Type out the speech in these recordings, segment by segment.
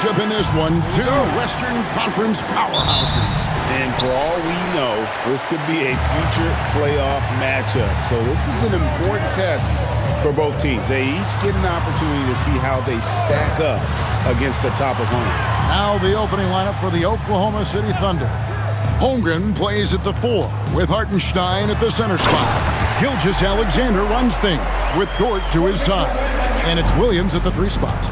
matchup in this one. Two Western Conference powerhouses. And for all we know, this could be a future playoff matchup. So this is an important test for both teams. They each get an opportunity to see how they stack up against the top opponent. Now the opening lineup for the Oklahoma City Thunder. Holmgren plays at the 4 with Hartenstein at the center spot. Gilgeous-Alexander runs things with Dort to his side. And it's Williams at the 3 spot.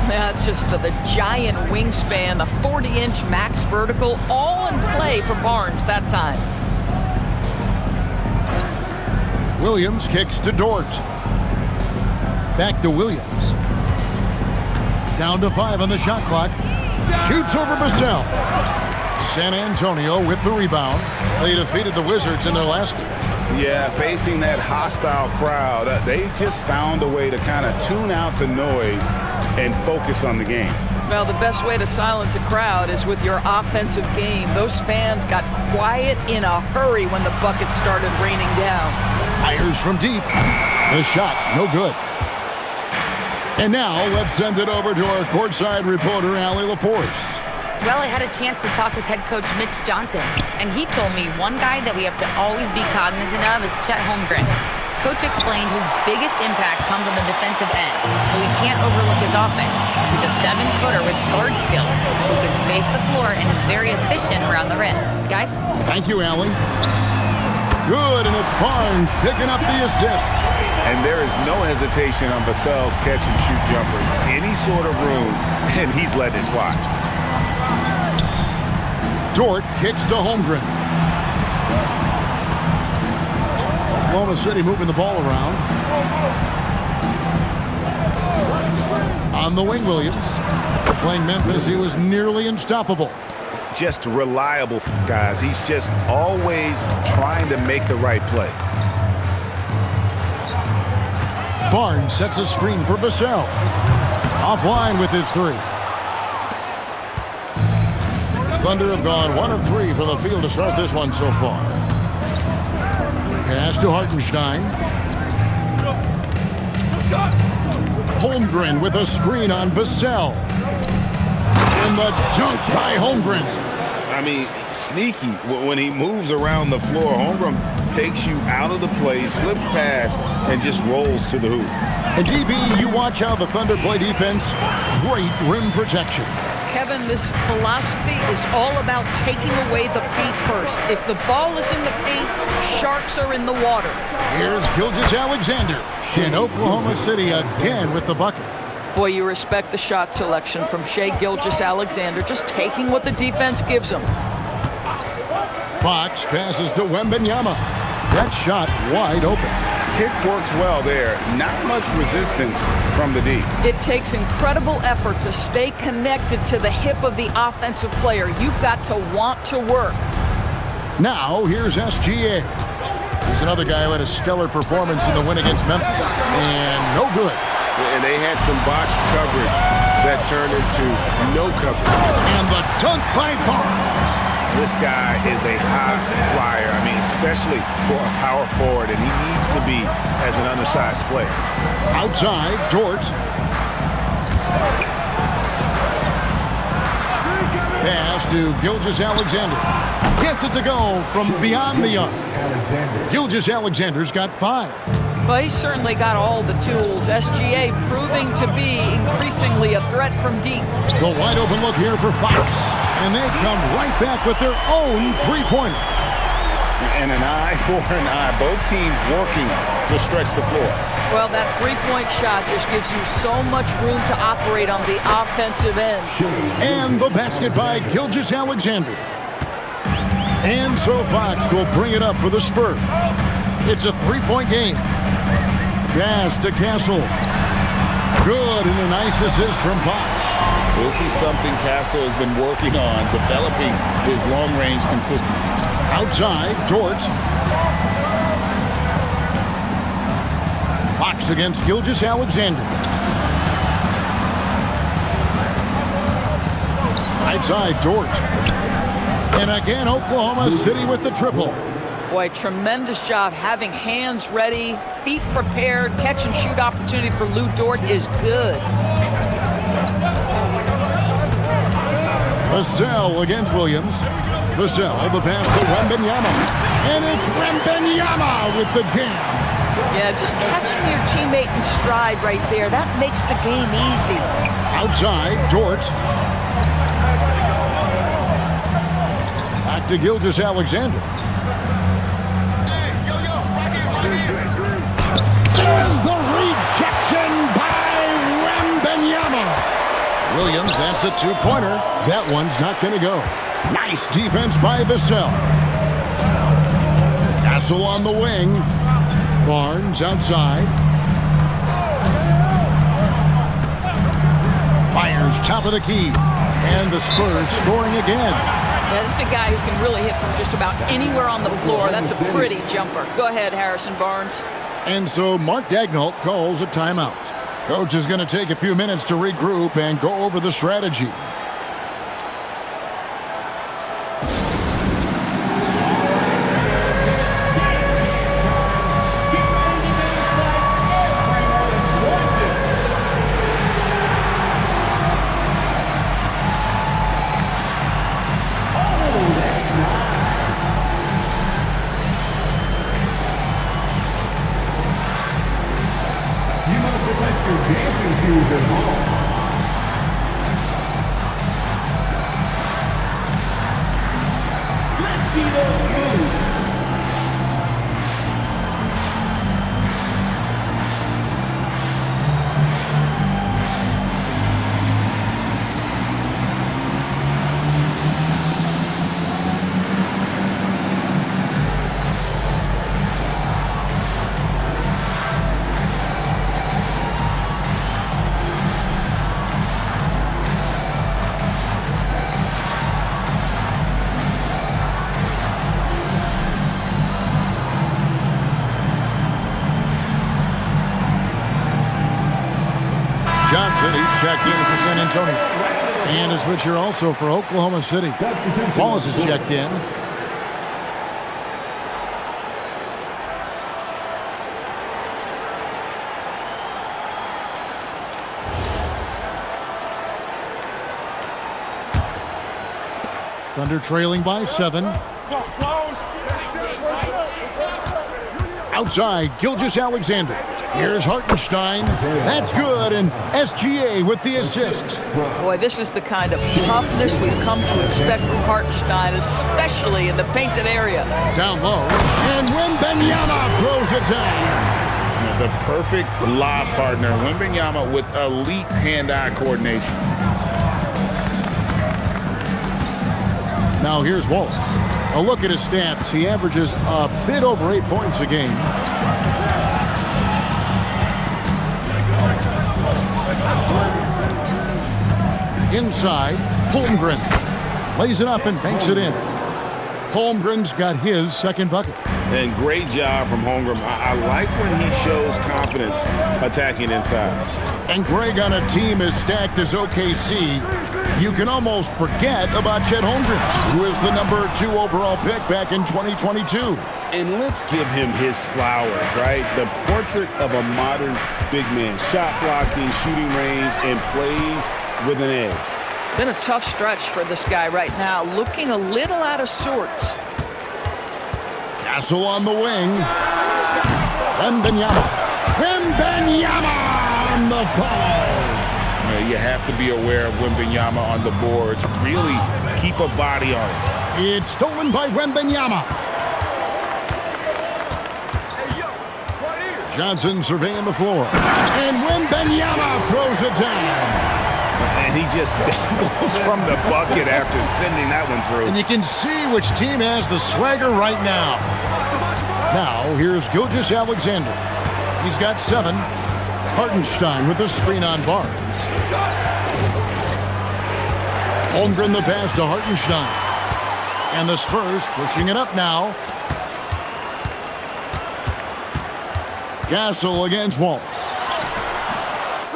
That's just the giant wingspan, the 40-inch max vertical, all in play for Barnes that time. Williams kicks to Dort. Back to Williams. Down to 5 on the shot clock. Shoots over Vassell. San Antonio with the rebound. They defeated the Wizards in their last game. Yeah, facing that hostile crowd, they just found a way to kind of tune out the noise and focus on the game. Well, the best way to silence a crowd is with your offensive game. Those fans got quiet in a hurry when the buckets started raining down. Fires from deep. The shot, no good. And now let's send it over to our courtside reporter, Allie LaForce. Well, I had a chance to talk with head coach Mitch Johnson, and he told me one guy that we have to always be cognizant of is Chet Holmgren. Coach explained his biggest impact comes on the defensive end, but we can't overlook his offense. He's a 7-footer with guard skills who can space the floor and is very efficient around the rim. Guys? Thank you, Allie. Good, and it's Barnes picking up the assist. And there is no hesitation on Vassell's catch-and-shoot jumper. Any sort of room, and he's letting it fly. Dort kicks to Holmgren. Oklahoma City moving the ball around. On the wing, Williams. Playing Memphis, he was nearly unstoppable. Just reliable, guys. He's just always trying to make the right play. Barnes sets a screen for Vassell. Offline with his 3. Thunder have gone 1 of 3 from the field to start this one so far. Pass to Hartenstein. Holmgren with a screen on Vassell. And the dunk by Holmgren. I mean, sneaky. When he moves around the floor, Holmgren takes you out of the play, slips past, and just rolls to the hoop. And DB, you watch how the Thunder play defense. Great rim protection. Kevin, this philosophy is all about taking away the paint first. If the ball is in the paint, sharks are in the water. Here's Gilgeous-Alexander. And Oklahoma City again with the bucket. Boy, you respect the shot selection from Shai Gilgeous-Alexander, just taking what the defense gives him. Fox passes to Wembanyama. That shot wide open. Kick works well there. Not much resistance from the D. It takes incredible effort to stay connected to the hip of the offensive player. You've got to want to work. Now, here's SGA. He's another guy who had a stellar performance in the win against Memphis. And no good. And they had some botched coverage that turned into no coverage. And the dunk by Barnes. This guy is a high flyer. I mean, especially for a power forward, and he needs to be as an undersized player. Outside, Dort. Pass to Gilgeous-Alexander. Gets it to go from beyond the arc. Gilgeous-Alexander's got 5. Well, he's certainly got all the tools. SGA proving to be increasingly a threat from deep. The wide open look here for Fox. And they come right back with their own 3-pointer. And an eye for an eye. Both teams working to stretch the floor. Well, that 3-point shot just gives you so much room to operate on the offensive end. And the basket by Gilgeous-Alexander. And so Fox will bring it up for the Spurs. It's a 3-point game. Pass to Castle. Good, and a nice assist from Fox. This is something Castle has been working on, developing his long-range consistency. Outside, Dort. Fox against Gilgeous-Alexander. Outside, Dort. And again, Oklahoma City with the triple. Boy, tremendous job having hands ready, feet prepared, catch and shoot opportunity for Lou Dort is good. Vassell against Williams. Vassell, the pass to Wembanyama. And it's Wembanyama with the jam. Yeah, just catching your teammate in stride right there. That makes the game easy. Outside, Dort. Back to Gilgeous-Alexander. And the rejection by Wembanyama. Williams, that's a two-pointer. That one's not going to go. Nice defense by Vassell. Castle on the wing. Barnes outside. Fires top of the key. And the Spurs scoring again. Yeah, this is a guy who can really hit from just about anywhere on the floor. That's a pretty jumper. Go ahead, Harrison Barnes. And so Mark Daigneault calls a timeout. Coach is going to take a few minutes to regroup and go over the strategy. Johnson, he's checked in for San Antonio. And a switcher also for Oklahoma City. Wallace is checked in. Thunder trailing by 7. Outside, Gilgeous-Alexander. Here's Hartenstein. That's good, and SGA with the assist. Boy, this is the kind of toughness we've come to expect from Hartenstein, especially in the painted area. Down low, and Wembanyama throws it down. The perfect lob partner. Wembanyama with elite hand-eye coordination. Now here's Wallace. A look at his stats. He averages a bit over 8 points a game. Inside, Holmgren lays it up and banks it in. Holmgren's got his second bucket. And great job from Holmgren. I like when he shows confidence attacking inside. And Greg, on a team as stacked as OKC, you can almost forget about Chet Holmgren, who is the number 2 overall pick back in 2022. And let's give him his flowers, right? The portrait of a modern big man. Shot blocking, shooting range, and plays with an edge. Been a tough stretch for this guy right now, looking a little out of sorts. Castle on the wing. Wembanyama. Wembanyama on the foul. You have to be aware of Wembanyama on the boards. Really keep a body on it. It's stolen by Wembanyama. Johnson surveying the floor. And Wembanyama throws it down. And he just dangles from the bucket after sending that one through. And you can see which team has the swagger right now. Now, here's Gilgeous-Alexander. He's got 7. Hartenstein with the screen on Barnes. Holmgren the pass to Hartenstein. And the Spurs pushing it up now. Castle against Wallace.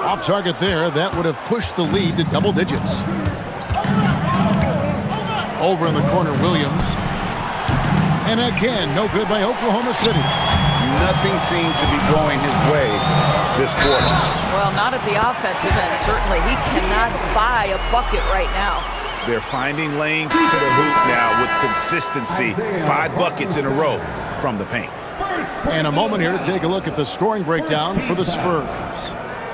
Off target there. That would have pushed the lead to double digits. Over in the corner, Williams. And again, no good by Oklahoma City. Nothing seems to be going his way this quarter. Well, not at the offensive end, certainly. He cannot buy a bucket right now. They're finding lanes to the hoop now with consistency. 5 buckets in a row from the paint. And a moment here to take a look at the scoring breakdown for the Spurs.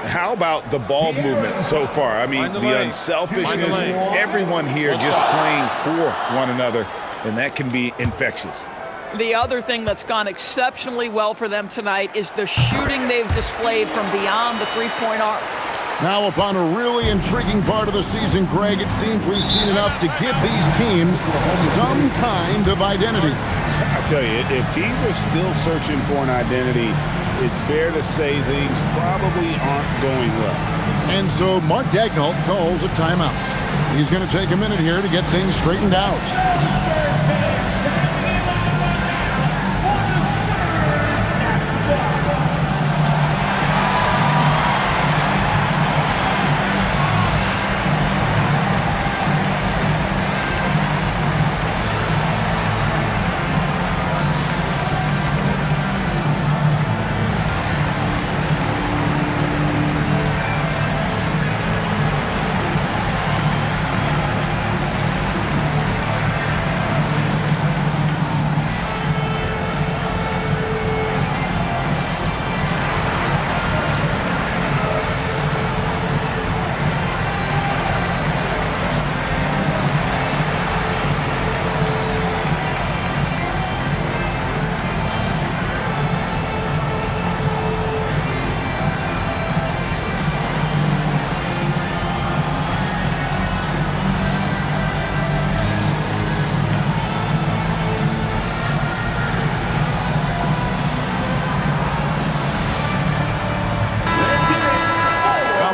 How about the ball movement so far? I mean, the unselfishness, everyone here just playing for one another, and that can be infectious. The other thing that's gone exceptionally well for them tonight is the shooting they've displayed from beyond the three-point arc. Now upon a really intriguing part of the season, Greg, it seems we've seen enough to give these teams some kind of identity. I tell you, if teams are still searching for an identity, it's fair to say things probably aren't going well. And so Mark Daigneault calls a timeout. He's going to take a minute here to get things straightened out.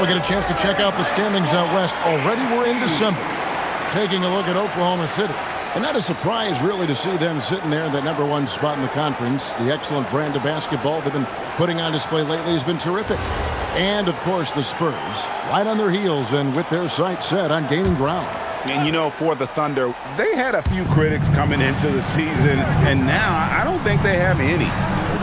We get a chance to check out the standings out west. Already we're in December. Taking a look at Oklahoma City. And not a surprise, really, to see them sitting there in that #1 spot in the conference. The excellent brand of basketball they've been putting on display lately has been terrific. And, of course, the Spurs, right on their heels and with their sights set on gaining ground. And, you know, for the Thunder, they had a few critics coming into the season, and now I don't think they have any.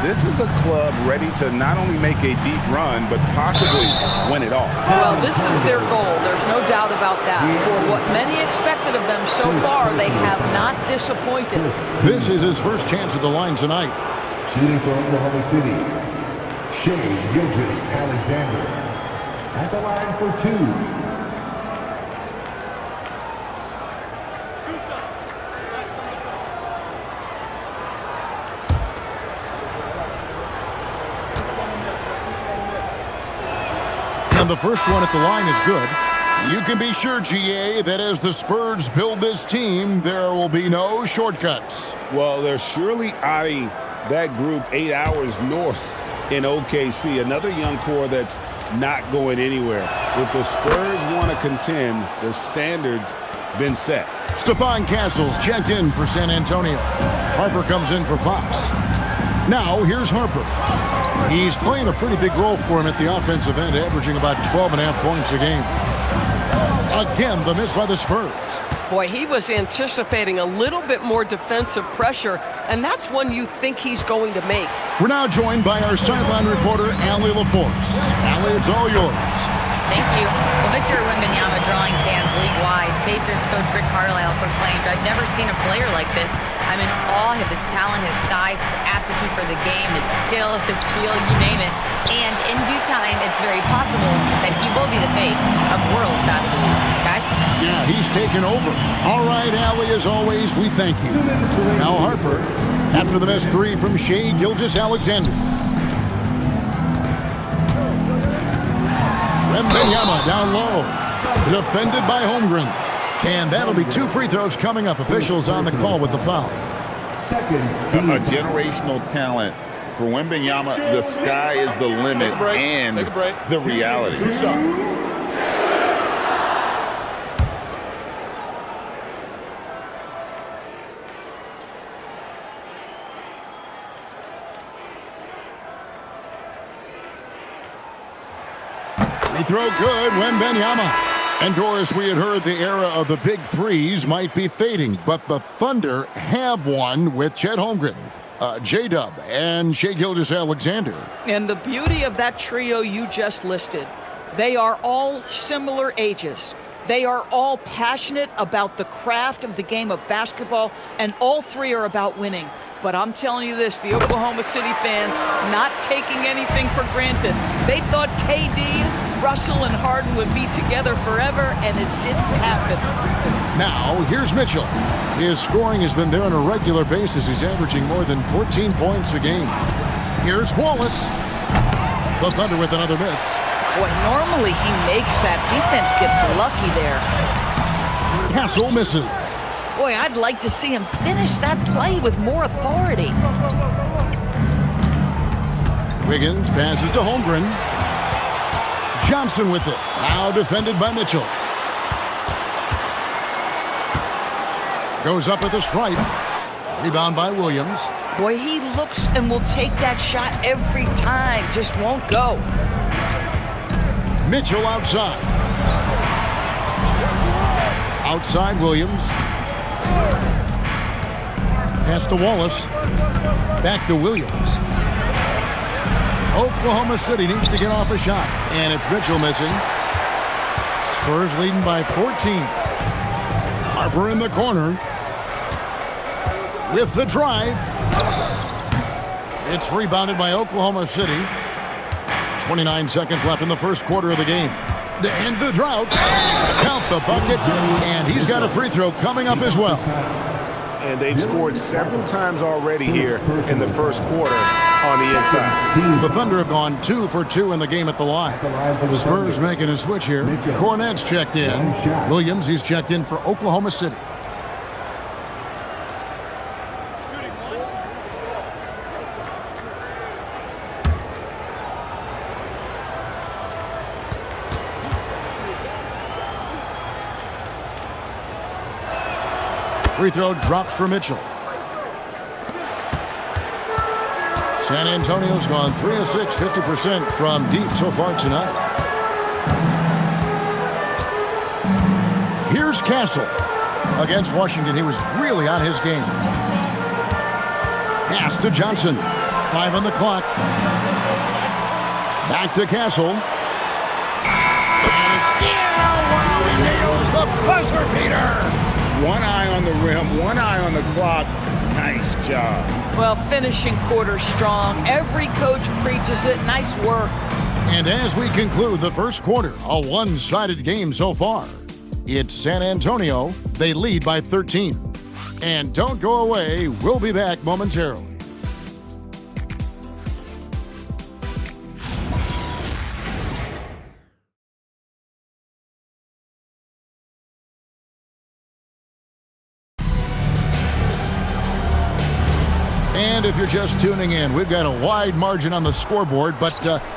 This is a club ready to not only make a deep run, but possibly win it all. Well, this is their goal. There's no doubt about that. For what many expected of them so far, they have not disappointed. This is his first chance at the line tonight. Shooting for Oklahoma City, Shea Gilgeous-Alexander. At the line for 2. And the first one at the line is good. You can be sure, GA, that as the Spurs build this team, there will be no shortcuts. Well, they're surely eyeing that group 8 hours north in OKC. Another young core that's not going anywhere. If the Spurs want to contend, the standard's been set. Stephon Castles checked in for San Antonio. Harper comes in for Fox. Now, here's Harper. He's playing a pretty big role for him at the offensive end, averaging about 12.5 points a game. Again, the miss by the Spurs. Boy, he was anticipating a little bit more defensive pressure, and that's one you think he's going to make. We're now joined by our sideline reporter, Allie LaForce. Allie, it's all yours. Thank you. Well, Victor Wembanyama drawing fans league-wide. Pacers coach Rick Carlisle proclaimed, "I've never seen a player like this. I'm in awe of his talent, his size, his aptitude for the game, his skill, his feel, you name it. And in due time, it's very possible that he will be the face of world basketball." Guys? Yeah, he's taken over. All right, Allie, as always, we thank you. Now Harper, after the missed 3 from Shea Gilgeous-Alexander. Wembanyama down low. Defended by Holmgren. And that'll be 2 free throws coming up. Officials on the call with the foul. A generational talent. For Wembanyama, the sky is the limit and the reality. 2 shots. Free throw good, Wembanyama. And Doris, we had heard the era of the big threes might be fading, but the Thunder have one with Chet Holmgren, J-Dub, and Shea Gilgeous-Alexander. And the beauty of that trio you just listed, they are all similar ages. They are all passionate about the craft of the game of basketball, and all three are about winning. But I'm telling you this, the Oklahoma City fans not taking anything for granted. They thought KD, Russell, and Harden would be together forever, and it didn't happen. Now, here's Mitchell. His scoring has been there on a regular basis. He's averaging more than 14 points a game. Here's Wallace. The Thunder with another miss. Boy, normally he makes that. Defense gets lucky there. Castle misses. Boy, I'd like to see him finish that play with more authority. Wiggins passes to Holmgren. Johnson with it. Now defended by Mitchell. Goes up at the stripe. Rebound by Williams. Boy, he looks and will take that shot every time. Just won't go. Mitchell outside. Outside Williams. Pass to Wallace. Back to Williams. Oklahoma City needs to get off a shot. And it's Mitchell missing. Spurs leading by 14. Harper in the corner. With the drive. It's rebounded by Oklahoma City. 29 seconds left in the first quarter of the game. To end the drought. Count the bucket. And he's got a free throw coming up as well. And they've scored several times already here in the first quarter on the inside. The Thunder have gone 2 for 2 in the game at the line. The Spurs making a switch here. Cornette's checked in. Williams, he's checked in for Oklahoma City. Free throw drops for Mitchell. San Antonio's gone 3 of 6, 50% from deep so far tonight. Here's Castle. Against Washington, he was really on his game. Pass to Johnson. 5 on the clock. Back to Castle. And it's wow, he nails the buzzer beater. One eye on the rim, one eye on the clock. Nice job. Well, finishing quarter strong. Every coach preaches it. Nice work. And as we conclude the first quarter, a one-sided game so far. It's San Antonio. They lead by 13. And don't go away. We'll be back momentarily. And if you're just tuning in, we've got a wide margin on the scoreboard, but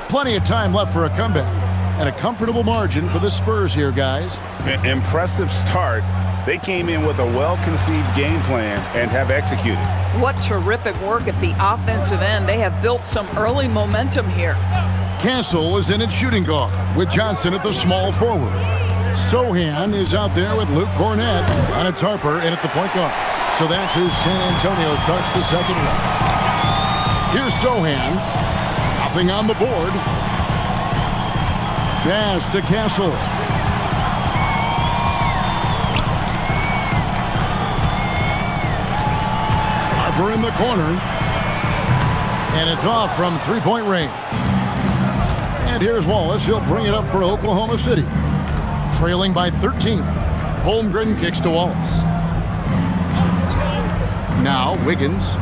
plenty of time left for a comeback. And a comfortable margin for the Spurs here, guys. Impressive start. They came in with a well-conceived game plan and have executed. What terrific work at the offensive end. They have built some early momentum here. Castle is in at shooting guard with Johnson at the small forward. Sohan is out there with Luke Cornette, and it's Harper in at the point guard. So that's who San Antonio starts the second one. Here's Sohan. Nothing on the board. Pass to Castle. Harper in the corner. And it's off from three-point range. And here's Wallace. He'll bring it up for Oklahoma City. Trailing by 13. Holmgren kicks to Wallace. Now, Wiggins.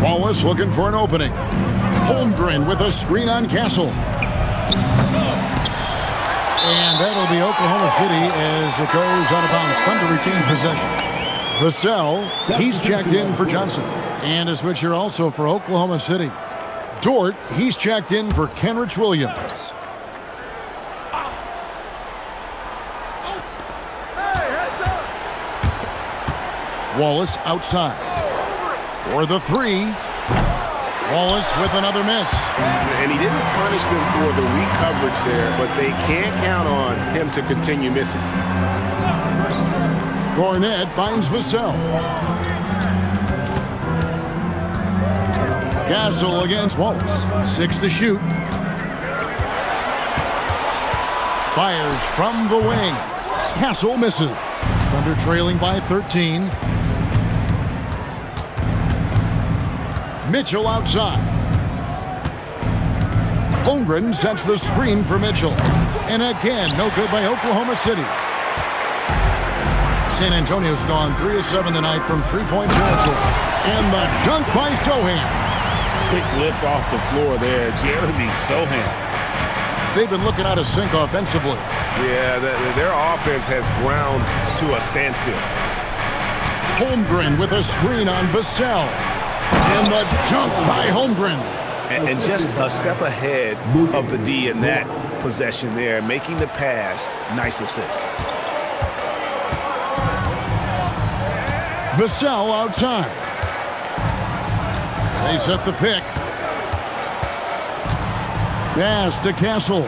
Wallace looking for an opening. Holmgren with a screen on Castle. And that'll be Oklahoma City as it goes out of bounds. Thunder retain possession. Vassell, he's checked in for Johnson. And a switcher also for Oklahoma City. Dort, he's checked in for Kenrich Williams. Wallace outside. For the three. Wallace with another miss. And he didn't punish them for the weak coverage there, but they can't count on him to continue missing. Cornette finds Vassell. Castle against Wallace. 6 to shoot. Fires from the wing. Castle misses. Thunder trailing by 13. Mitchell outside. Holmgren sets the screen for Mitchell. And again, no good by Oklahoma City. San Antonio's gone 3 of 7 tonight from three-point territory. And the dunk by Sohan. Quick lift off the floor there. Jeremy Sohan. They've been looking out of sync offensively. Yeah, their offense has ground to a standstill. Holmgren with a screen on Vassell. And the dunk by Holmgren. And just a step ahead of the D in that possession there, making the pass. Nice assist. Vassell outside. They set the pick. Pass to Castle.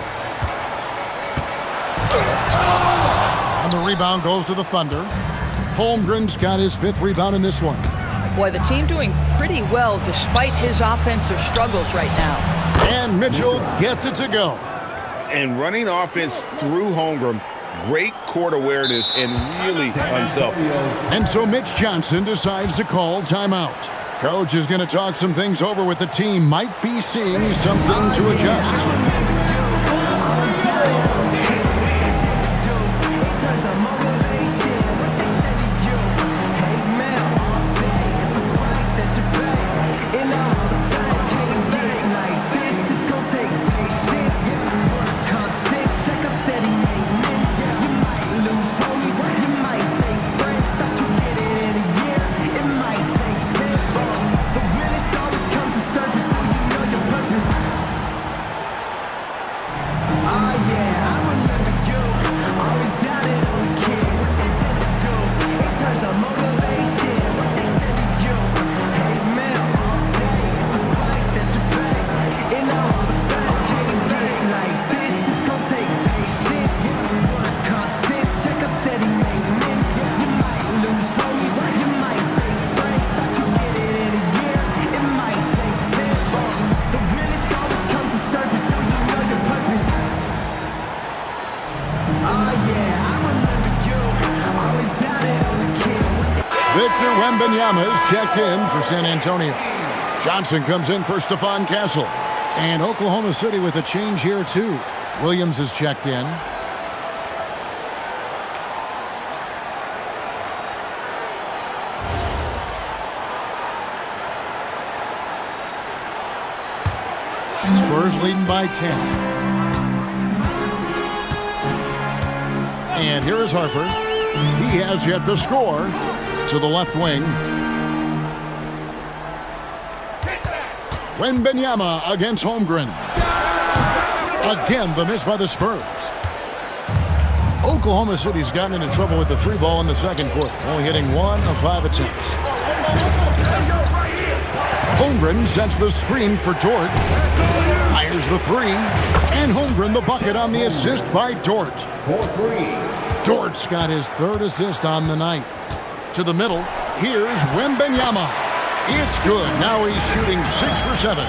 And the rebound goes to the Thunder. Holmgren's got his 5th rebound in this one. Boy, the team doing pretty well despite his offensive struggles right now. And Mitchell gets it to go. And running offense through Holmgren, great court awareness and really unselfish. And so Mitch Johnson decides to call timeout. Coach is going to talk some things over with the team. Might be seeing something to adjust. Is checked in for San Antonio. Johnson comes in for Stephon Castle. And Oklahoma City with a change here, too. Williams is checked in. Spurs leading by 10. And here is Harper. He has yet to score. To the left wing. Wembanyama against Holmgren. Again, the miss by the Spurs. Oklahoma City's gotten into trouble with the 3-ball in the second quarter, only hitting 1 of 5 attempts. Holmgren sets the screen for Dort. Fires the 3. And Holmgren the bucket on the assist by Dort. Dort's got his 3rd assist on the night. To the middle, here's Wembanyama. It's good. Now he's shooting 6 for 7.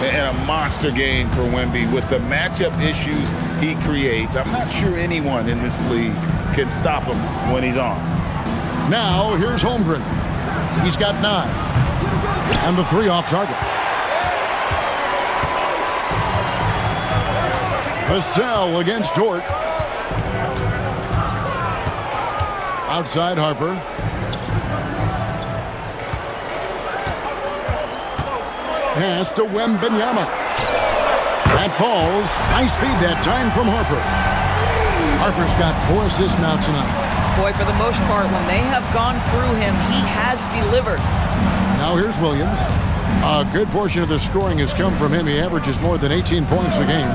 And a monster game for Wemby with the matchup issues he creates. I'm not sure anyone in this league can stop him when he's on. Now here's Holmgren. He's got 9. And the 3 off target. Vassell against Dort. Outside Harper. Pass to Wembanyama. That falls. Nice feed that time from Harper. Harper's got 4 assists now tonight. Boy, for the most part, when they have gone through him, he has delivered. Now here's Williams. A good portion of the scoring has come from him. He averages more than 18 points a game.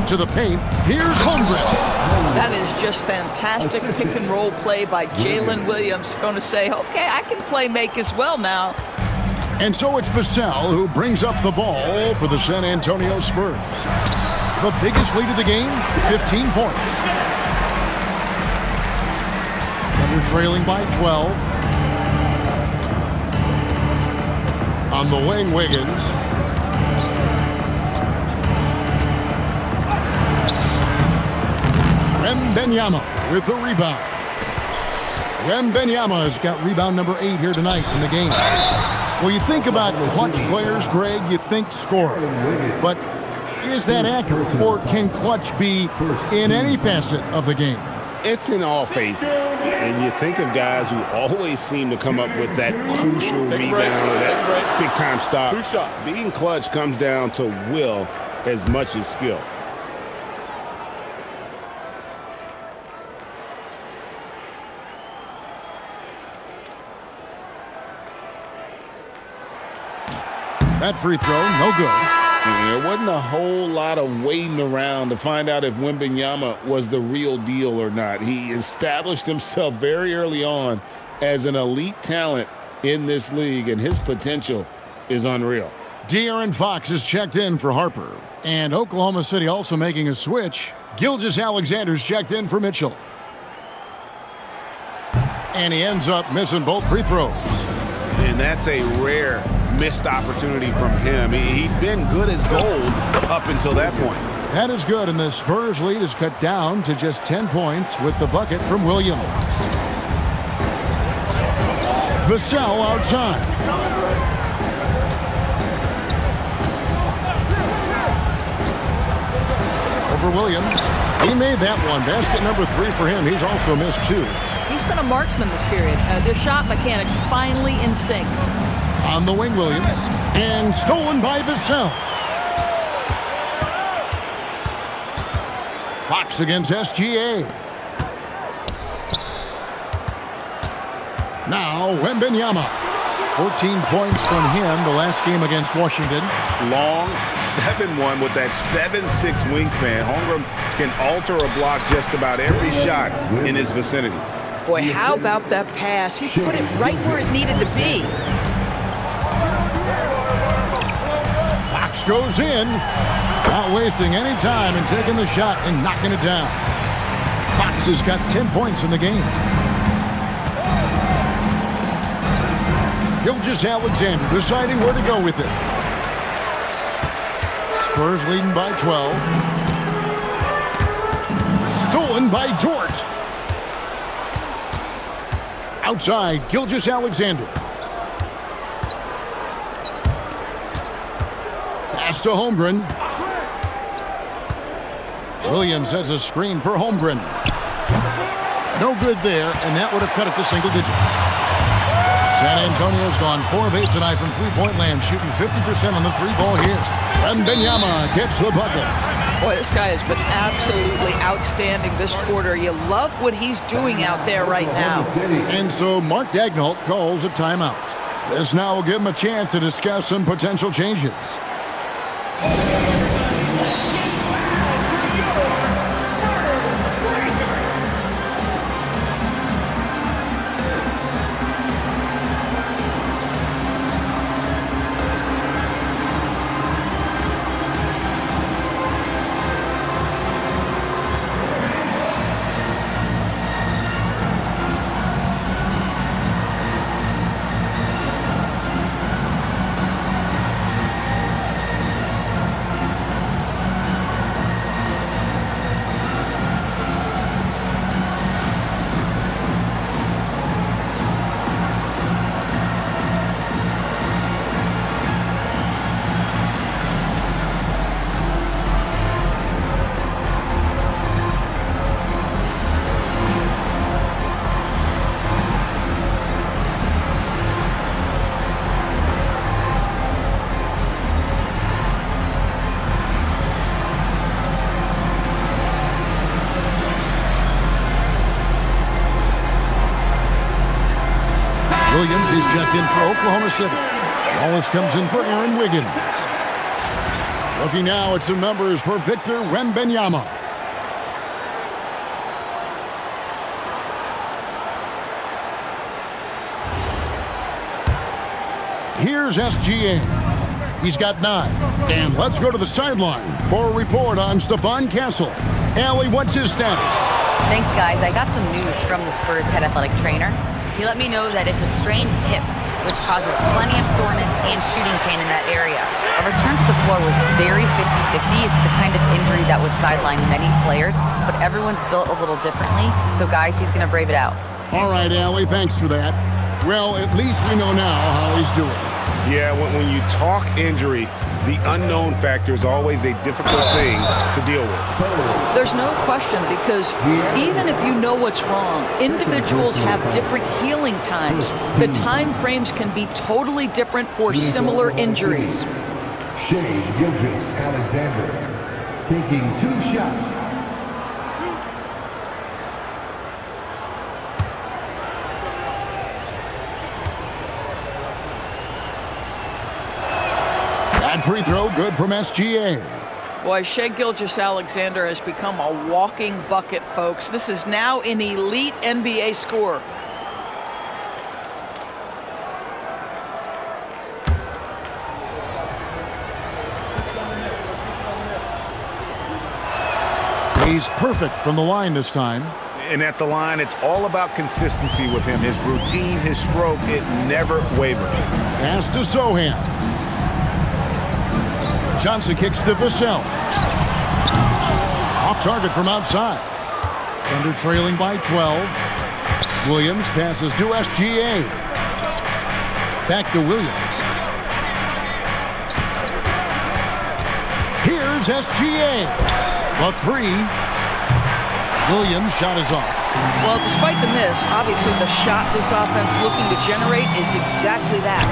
To the paint. Here's Holmgren. That is just fantastic pick-and-roll play by Jalen Williams. Going to say, okay, I can play make as well now. And so it's Vassell who brings up the ball for the San Antonio Spurs. The biggest lead of the game, 15 points. Thunder trailing by 12. On the wing, Wiggins. Wembanyama with the rebound. Wembanyama has got rebound number 8 here tonight in the game. Well, you think about clutch players, Greg, you think score. But is that accurate, or can clutch be in any facet of the game? It's in all phases. And you think of guys who always seem to come up with that crucial rebound or that big-time stop. Being clutch comes down to will as much as skill. That free throw, no good. There wasn't a whole lot of waiting around to find out if Wembanyama was the real deal or not. He established himself very early on as an elite talent in this league, and his potential is unreal. De'Aaron Fox is checked in for Harper. And Oklahoma City also making a switch. Gilgeous-Alexander's checked in for Mitchell. And he ends up missing both free throws. And that's a rare missed opportunity from him. He'd been good as gold up until that point. That is good, and the Spurs lead is cut down to just 10 points with the bucket from Williams. Vassell outside. Over Williams. He made that one. Basket number 3 for him. He's also missed 2. He's been a marksman this period. Their shot mechanics finally in sync. On the wing, Williams. And stolen by Vassell. Fox against SGA. Now, Wembanyama. 14 points from him the last game against Washington. Long 7-1 with that 7'6" wingspan. Holmgren can alter a block just about every shot in his vicinity. Boy, how about that pass? He put it right where it needed to be. Fox goes in, not wasting any time and taking the shot and knocking it down. Fox has got 10 points in the game. Gilgeous-Alexander deciding where to go with it. Spurs leading by 12. Stolen by Dort. Outside, Gilgeous-Alexander. Pass to Holmgren. Williams sets a screen for Holmgren. No good there, and that would have cut it to single digits. San Antonio's gone 4 of 8 tonight from three-point land, shooting 50% on the 3-ball here. Wembanyama gets the bucket. Boy, this guy has been absolutely outstanding this quarter. You love what he's doing out there right now. And so Mark Daigneault calls a timeout. This now will give him a chance to discuss some potential changes. Williams is checked in for Oklahoma City. Wallace comes in for Aaron Wiggins. Looking now at some numbers for Victor Wembanyama. Here's SGA. He's got 9. And let's go to the sideline for a report on Stephon Castle. Allie, what's his status? Thanks, guys. I got some news from the Spurs head athletic trainer. He let me know that it's a strained hip, which causes plenty of soreness and shooting pain in that area. A return to the floor was very 50-50. It's the kind of injury that would sideline many players, but everyone's built a little differently. So, guys, he's going to brave it out. All right, Allie, thanks for that. Well, at least we know now how he's doing. Yeah, when you talk injury, the unknown factor is always a difficult thing to deal with. There's no question, because even if you know what's wrong, individuals have different healing times. The time frames can be totally different for similar injuries. Shea Gilgeous-Alexander taking 2 shots. That free throw good from SGA. Boy, Shea Gilgeous-Alexander has become a walking bucket, folks. This is now an elite NBA scorer. He's perfect from the line this time. And at the line, it's all about consistency with him. His routine, his stroke, it never wavers. Pass to Sohan. Johnson kicks to Vassell. Off target from outside. Thunder trailing by 12. Williams passes to SGA. Back to Williams. Here's SGA. A 3. Williams' shot is off. Well, despite the miss, obviously the shot this offense looking to generate is exactly that.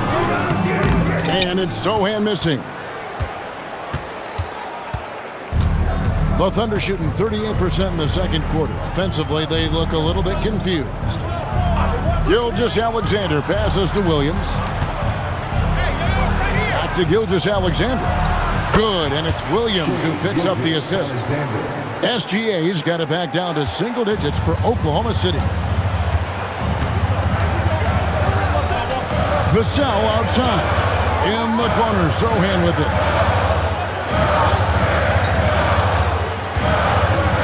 And it's Sohan missing. The Thunder shooting 38% in the second quarter. Offensively, they look a little bit confused. Gilgeous-Alexander passes to Williams. Back to Gilgeous-Alexander. Good, and it's Williams who picks up the assist. SGA's got it back down to single digits for Oklahoma City. Vassell outside. In the corner, Sohan with it.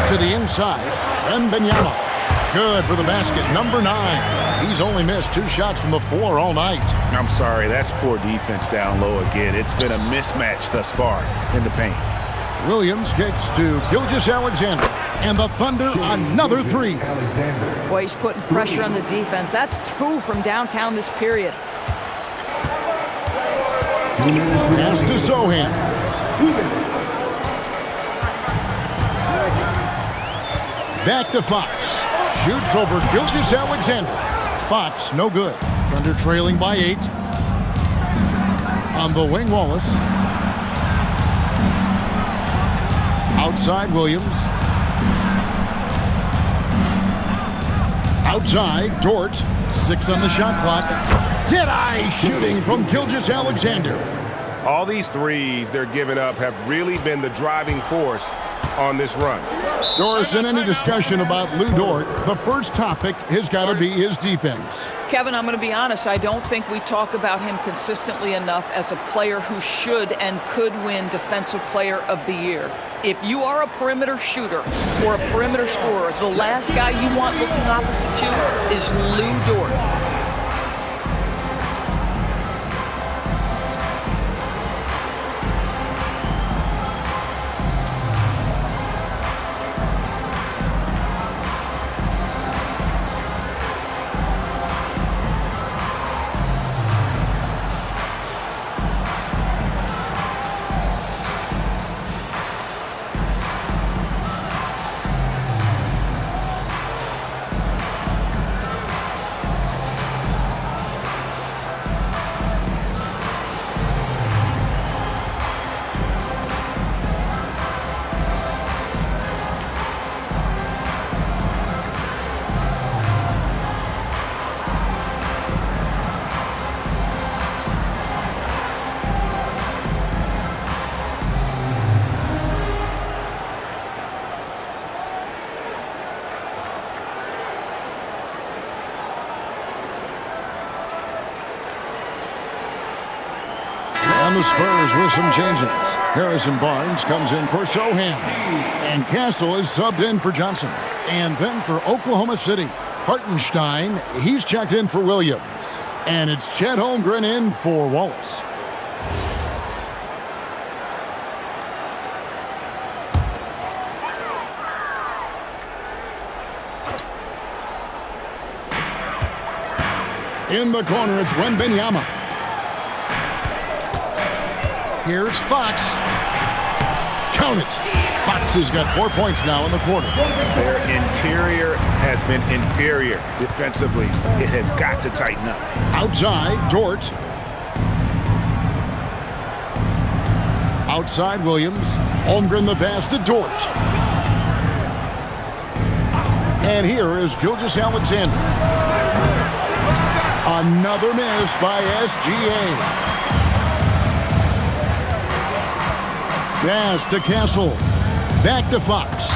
To the inside, Wembanyama. Good for the basket, number 9. He's only missed 2 shots from the floor all night. I'm sorry, that's poor defense down low again. It's been a mismatch thus far in the paint. Williams kicks to Gilgeous-Alexander. And the Thunder, another 3. Boy, he's putting pressure on the defense. That's 2 from downtown this period. Pass to Sohan. Back to Fox. Shoots over Gilgeous-Alexander. Fox, no good. Thunder trailing by 8. On the wing, Wallace. Outside, Williams. Outside, Dort. 6 on the shot clock. Dead-eye shooting from Gilgeous-Alexander. All these threes they're giving up have really been the driving force on this run. Doris, in any discussion about Lou Dort, the first topic has got to be his defense. Kevin, I'm going to be honest, I don't think we talk about him consistently enough as a player who should and could win Defensive Player of the Year. If you are a perimeter shooter or a perimeter scorer, the last guy you want looking opposite you is Lou Dort. And the Spurs with some changes. Harrison Barnes comes in for Sohan. And Castle is subbed in for Johnson. And then for Oklahoma City, Hartenstein, he's checked in for Williams. And it's Chet Holmgren in for Wallace. In the corner, it's Wembanyama. Here's Fox. Count it. Fox has got 4 points now in the quarter. Their interior has been inferior defensively. It has got to tighten up. Outside, Dort. Outside, Williams. Holmgren the pass to Dort. And here is Gilgeous-Alexander. Another miss by SGA. Pass to Castle. Back to Fox.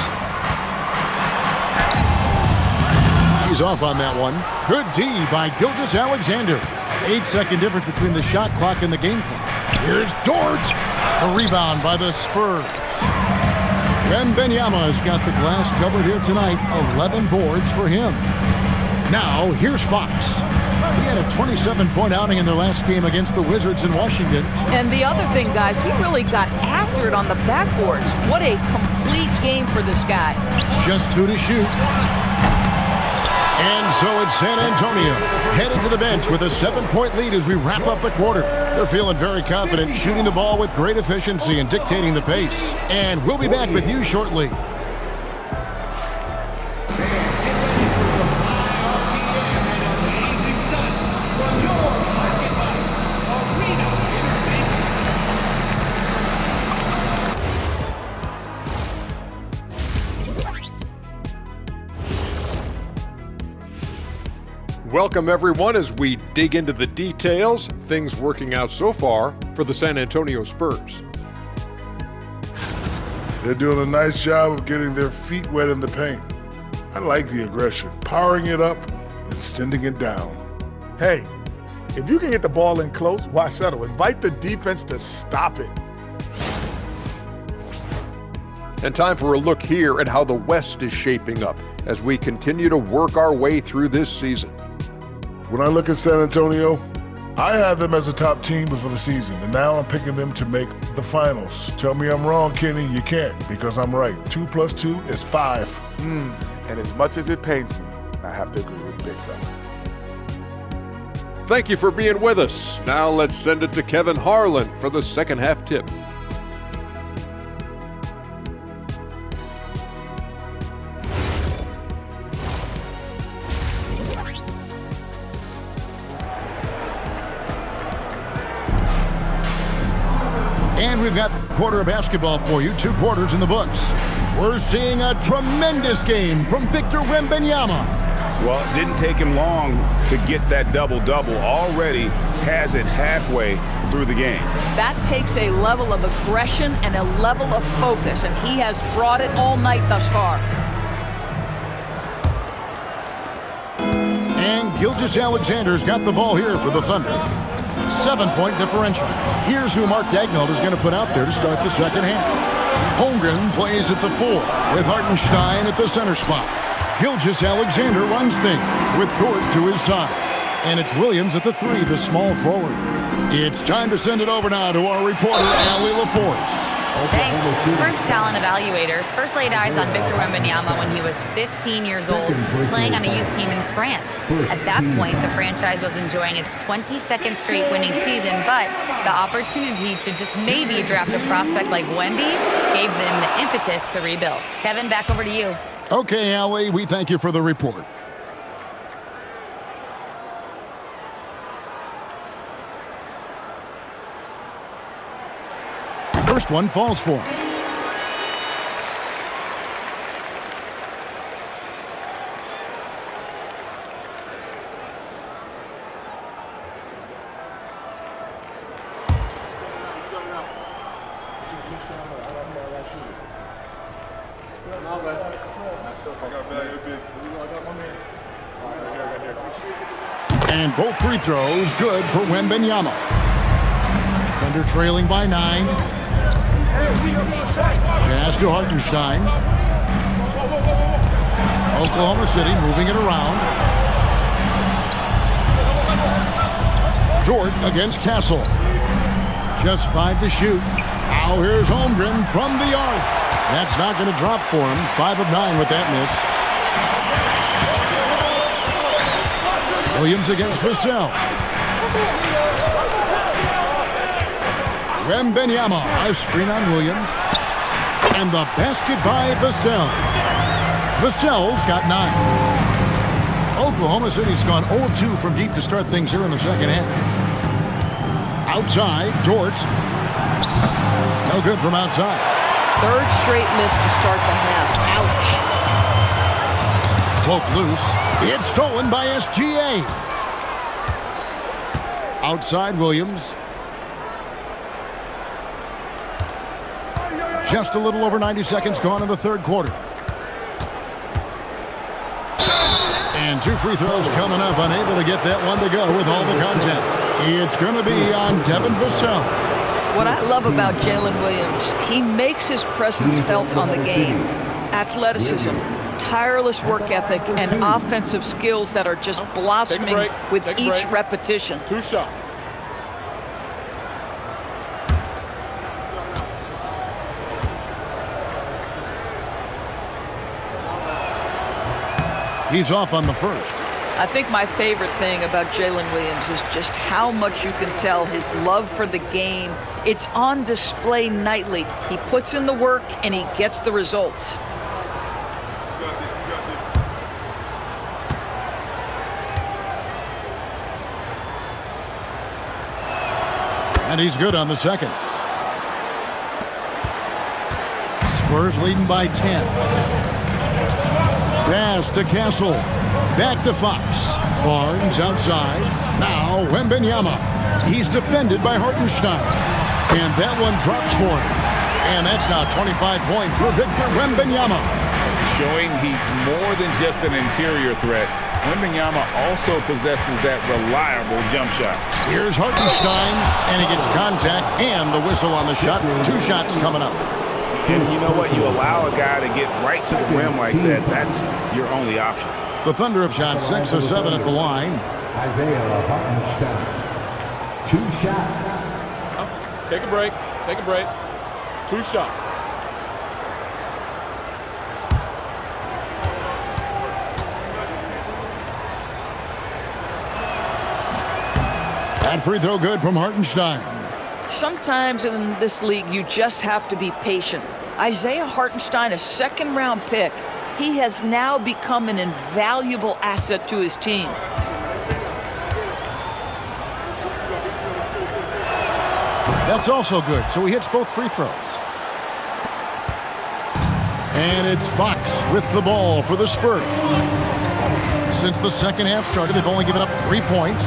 He's off on that one. Good D by Gilgeous-Alexander. 8-second difference between the shot clock and the game clock. Here's Dort. A rebound by the Spurs. Wembanyama has got the glass covered here tonight. 11 boards for him. Now, here's Fox. He had a 27-point outing in their last game against the Wizards in Washington. And the other thing, guys, he really got after it on the backboards. What a complete game for this guy. Just 2 to shoot. And so it's San Antonio headed to the bench with a 7-point lead as we wrap up the quarter. They're feeling very confident, shooting the ball with great efficiency and dictating the pace. And we'll be back with you shortly. Welcome, everyone, as we dig into the details of things working out so far for the San Antonio Spurs. They're doing a nice job of getting their feet wet in the paint. I like the aggression, powering it up and sending it down. Hey, if you can get the ball in close, why settle? Invite the defense to stop it. And time for a look here at how the West is shaping up as we continue to work our way through this season. When I look at San Antonio, I had them as a top team before the season, and now I'm picking them to make the finals. Tell me I'm wrong, Kenny. You can't, because I'm right. 2 + 2 is 5. And as much as it pains me, I have to agree with Big Fella. Thank you for being with us. Now let's send it to Kevin Harlan for the second half tip. And we've got a quarter of basketball for you, 2 quarters in the books. We're seeing a tremendous game from Victor Wembanyama. Well, it didn't take him long to get that double-double. Already has it halfway through the game. That takes a level of aggression and a level of focus, and he has brought it all night thus far. And Gilgeous-Alexander's got the ball here for the Thunder. 7-point differential. Here's who Mark Daigneault is going to put out there to start the second half. Holmgren plays at the 4 with Hartenstein at the center spot. Gilgeous-Alexander runs things with Dort to his side. And it's Williams at the 3, the small forward. It's time to send it over now to our reporter, Allie LaForce. Thanks. Spurs talent evaluators first laid eyes on Victor Wembanyama when he was 15 years old, playing on a youth team in France. At that point, the franchise was enjoying its 22nd straight winning season, but the opportunity to just maybe draft a prospect like Wemby gave them the impetus to rebuild. Kevin, back over to you. Okay, Allie, we thank you for the report. First one falls for him. And both free throws good for Wembanyama. Thunder trailing by 9. Pass to Hartenstein. Oklahoma City moving it around. Dort against Castle. Just 5 to shoot. Now here's Holmgren from the arc. That's not going to drop for him. 5 of 9 with that miss. Williams against Vassell. Wembanyama, a screen on Williams. And the basket by Vassell. Vassell's got 9. Oklahoma City's gone 0-2 from deep to start things here in the second half. Outside, Dort. No good from outside. Third straight miss to start the half. Ouch. Cloak loose. It's stolen by SGA. Outside Williams. Just a little over 90 seconds gone in the third quarter. And 2 free throws coming up. Unable to get that one to go with all the contact. It's going to be on Devin Vassell. What I love about Jalen Williams, he makes his presence felt on the game. Athleticism, tireless work ethic, and offensive skills that are just blossoming with each repetition. 2 shots. He's off on the first. I think my favorite thing about Jalen Williams is just how much you can tell his love for the game. It's on display nightly. He puts in the work and he gets the results. And he's good on the second. Spurs leading by 10. Pass to Castle. Back to Fox. Barnes outside. Now Wembanyama. He's defended by Hartenstein. And that one drops for him. And that's now 25 points for Victor Wembanyama. Showing he's more than just an interior threat. Wembanyama also possesses that reliable jump shot. Here's Hartenstein, and he gets contact and the whistle on the shot. 2 shots coming up. And you know what? You allow a guy to get right to the rim like that. That's your only option. The Thunder have shot 6 of 7 at the line. Isaiah Hartenstein. 2 shots. Take a break. Take a break. 2 shots. That free throw good from Hartenstein. Sometimes in this league, you just have to be patient. Isaiah Hartenstein, a second-round pick, he has now become an invaluable asset to his team. That's also good, so he hits both free throws. And it's Fox with the ball for the Spurs. Since the second half started, they've only given up 3 points.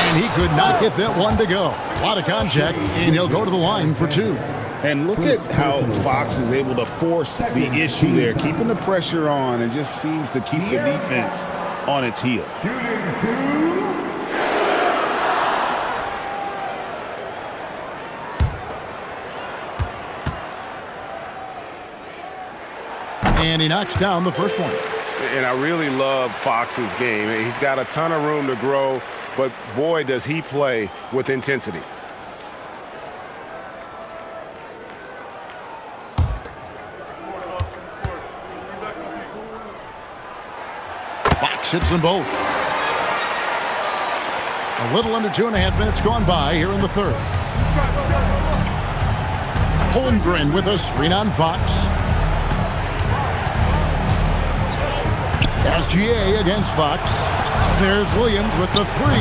And he could not get that one to go. A lot of contact, and he'll go to the line for 2. And look at how Fox is able to force the issue there, keeping the pressure on, and just seems to keep the defense on its heels. And he knocks down the first one. And I really love Fox's game. He's got a ton of room to grow, but boy, does he play with intensity. Fox hits them both. A little under 2.5 minutes gone by here in the third. Holmgren with a screen on Fox. SGA against Fox. There's Williams with the 3.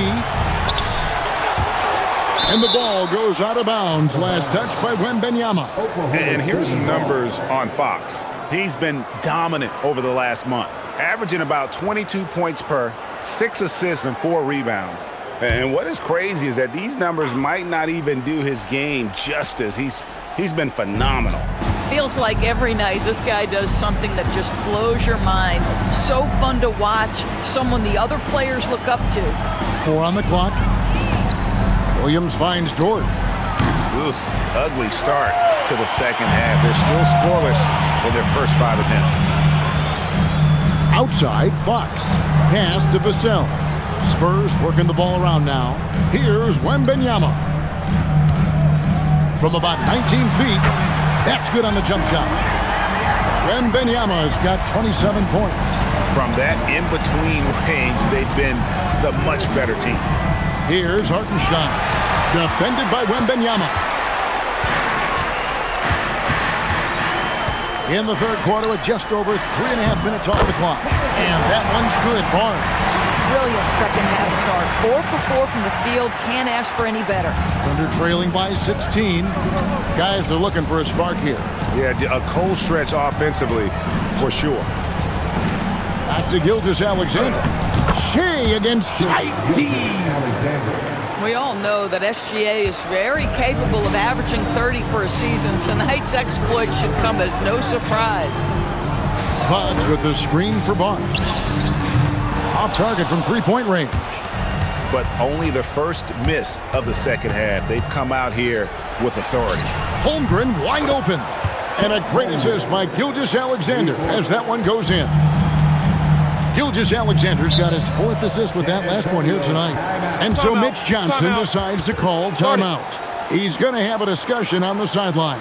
And the ball goes out of bounds. Last touch by Wembanyama. And here's some numbers on Fox. He's been dominant over the last month, averaging about 22 points per, 6 assists and 4 rebounds. And what is crazy is that these numbers might not even do his game justice. He's been phenomenal. Feels like every night this guy does something that just blows your mind. So fun to watch, someone the other players look up to. 4 on the clock. Williams finds Dort. Oof, ugly start to the second half. They're still scoreless in their first 5 attempts. Outside, Fox. Pass to Vassell. Spurs working the ball around now. Here's Wembanyama. From about 19 feet, that's good on the jump shot. Wembanyama's got 27 points. From that in-between range, they've been the much better team. Here's Hartenstein. Defended by Wembanyama. In the third quarter with just over 3.5 minutes off the clock. And that one's good. Barnes. Brilliant second half start. 4 for 4 from the field. Can't ask for any better. Under trailing by 16. Guys are looking for a spark here. Yeah, a cold stretch offensively for sure. Back to Gilgeous-Alexander. Shea against tight D. We all know that SGA is very capable of averaging 30 for a season. Tonight's exploit should come as no surprise. Fox with the screen for Barnes. Off target from three-point range. But only the first miss of the second half. They've come out here with authority. Holmgren wide open. And a great assist by Gilgeous-Alexander as that one goes in. Gilgeous-Alexander's got his 4th assist with that last one here tonight. And so Mitch Johnson decides to call timeout. He's going to have a discussion on the sideline.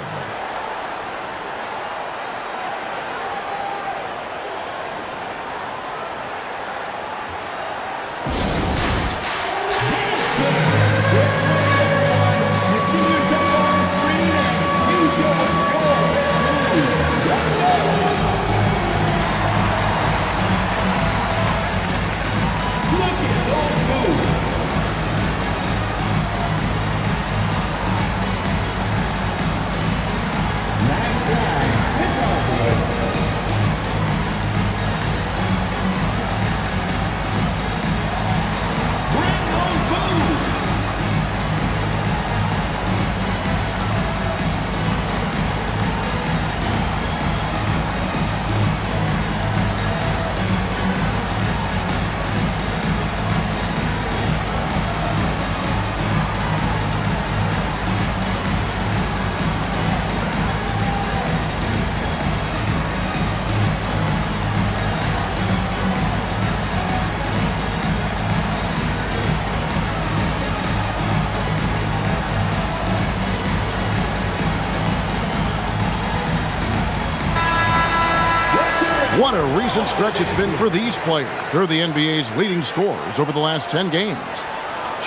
What a recent stretch it's been for these players. They're the NBA's leading scorers over the last 10 games.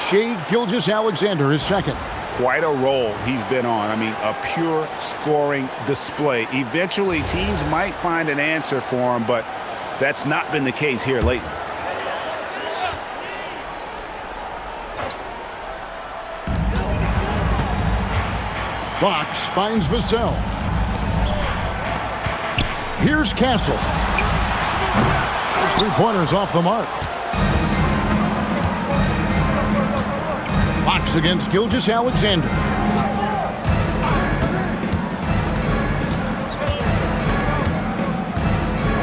Shea Gilgeous-Alexander is second. Quite a role he's been on. I mean, a pure scoring display. Eventually, teams might find an answer for him, but that's not been the case here lately. Fox finds Vassell. Here's Castle. Those three-pointers off the mark. Fox against Gilgeous-Alexander.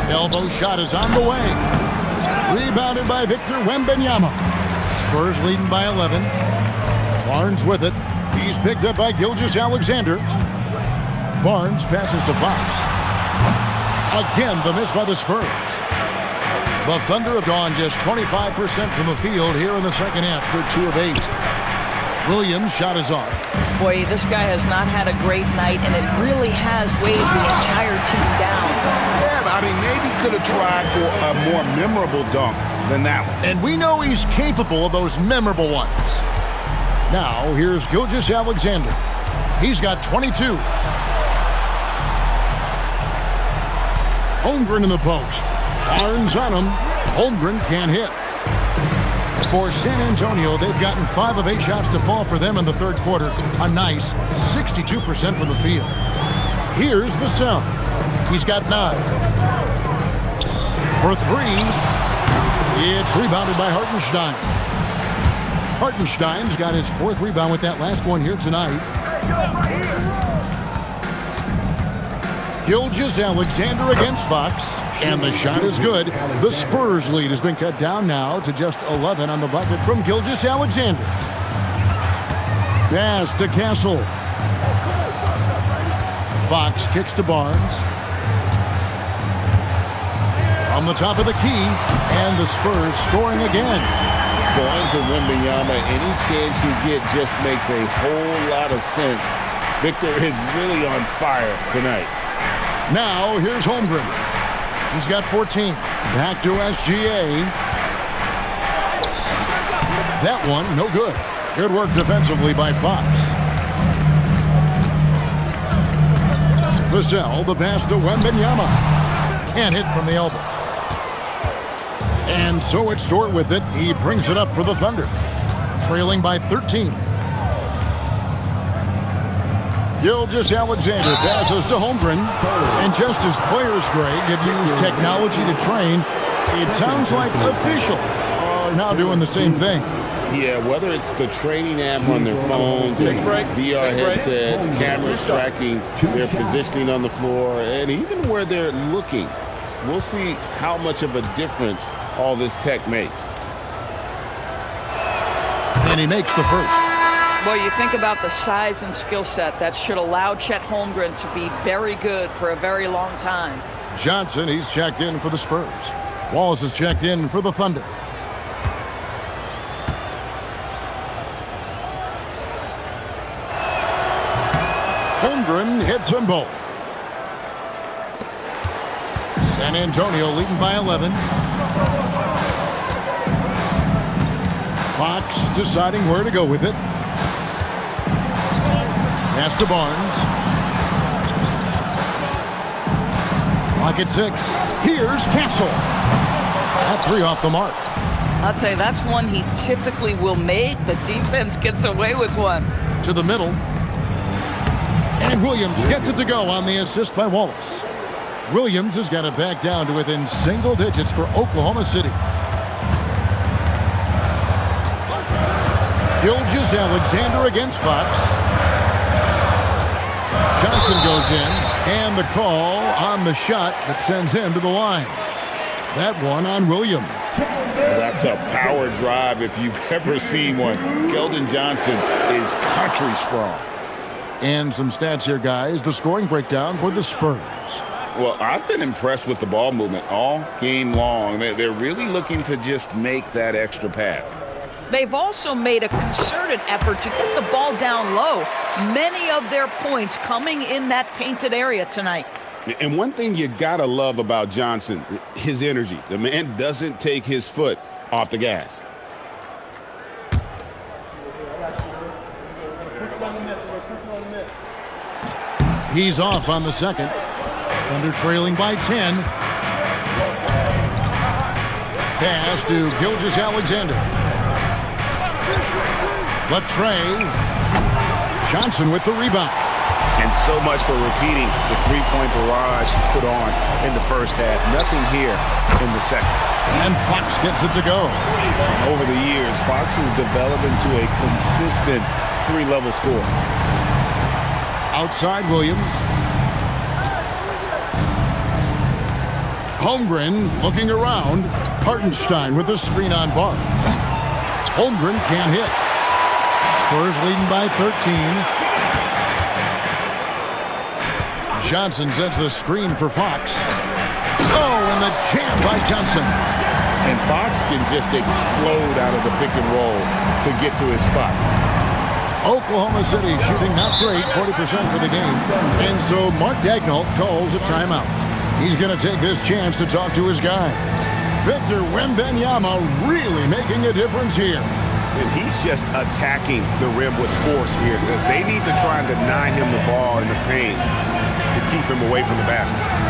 Elbow shot is on the way. Rebounded by Victor Wembanyama. Spurs leading by 11. Barnes with it. He's picked up by Gilgeous-Alexander. Barnes passes to Fox. Again, the miss by the Spurs. The Thunder have gone just 25% from the field here in the second half. They're 2 of 8. Williams' shot is off. Boy, this guy has not had a great night, and it really has weighed the entire team down. Yeah, but I mean, maybe could have tried for a more memorable dunk than that one. And we know he's capable of those memorable ones. Now, here's Gilgeous-Alexander. He's got 22. Holmgren in the post. Barnes on him. Holmgren can't hit. For San Antonio, they've gotten 5 of 8 shots to fall for them in the third quarter. A nice 62% from the field. Here's Vassell. He's got 9. For 3. It's rebounded by Hartenstein. Hartenstein's got his 4th rebound with that last one here tonight. Gilgeous-Alexander against Fox, and the shot is good. The Spurs lead has been cut down now to just 11 on the bucket from Gilgeous-Alexander. Pass to Castle. Fox kicks to Barnes. from the top of the key, and the Spurs scoring again. Going to Wembanyama, any chance you get just makes a whole lot of sense. Victor is really on fire tonight. Now, here's Holmgren. He's got 14. Back to SGA. That one, no good. Good work defensively by Fox. Vassell, the pass to Wembanyama. Can't hit from the elbow. And so it's Dort with it. He brings it up for the Thunder. Trailing by 13. Gilgeous-Alexander passes to Holmgren. And just as players, Greg, have used technology to train, it sounds like officials are now doing the same thing. Yeah, whether it's the training app on their phones, VR headsets, cameras tracking their positioning on the floor, and even where they're looking. We'll see how much of a difference all this tech makes. And he makes the first. Well, you think about the size and skill set that should allow Chet Holmgren to be very good for a very long time. Johnson, he's checked in for the Spurs. Wallace is checked in for the Thunder. Holmgren hits them both. San Antonio leading by 11. Fox deciding where to go with it. Pass to Barnes. Clock at 6. Here's Castle. That three off the mark. I'll tell you, that's one he typically will make. The defense gets away with one. To the middle. And Williams gets it to go on the assist by Wallace. Williams has got it back down to within single digits for Oklahoma City. Gilgeous-Alexander against Fox. Johnson goes in, and the call on the shot that sends him to the line. That one on Williams. That's a power drive if you've ever seen one. Keldon Johnson is country strong. And some stats here, guys. The scoring breakdown for the Spurs. Well, I've been impressed with the ball movement all game long. They're really looking to just make that extra pass. They've also made a concerted effort to get the ball down low. Many of their points coming in that painted area tonight. And one thing you gotta love about Johnson, his energy. The man doesn't take his foot off the gas. He's off on the second. Thunder trailing by 10. Pass to Gilgeous-Alexander. Latrey. Johnson with the rebound. And so much for repeating the three-point barrage put on in the first half. Nothing here in the second. And Fox gets it to go. Over the years, Fox has developed into a consistent three-level scorer. Outside Williams. Holmgren looking around. Hartenstein with a screen on Barnes. Holmgren can't hit. Spurs leading by 13. Johnson sends the screen for Fox. Oh, and the jam by Johnson. And Fox can just explode out of the pick and roll to get to his spot. Oklahoma City shooting not great, 40% for the game. And so Mark Daigneault calls a timeout. He's going to take this chance to talk to his guys. Victor Wembanyama really making a difference here. And he's just attacking the rim with force here. They need to try and deny him the ball in the paint to keep him away from the basket.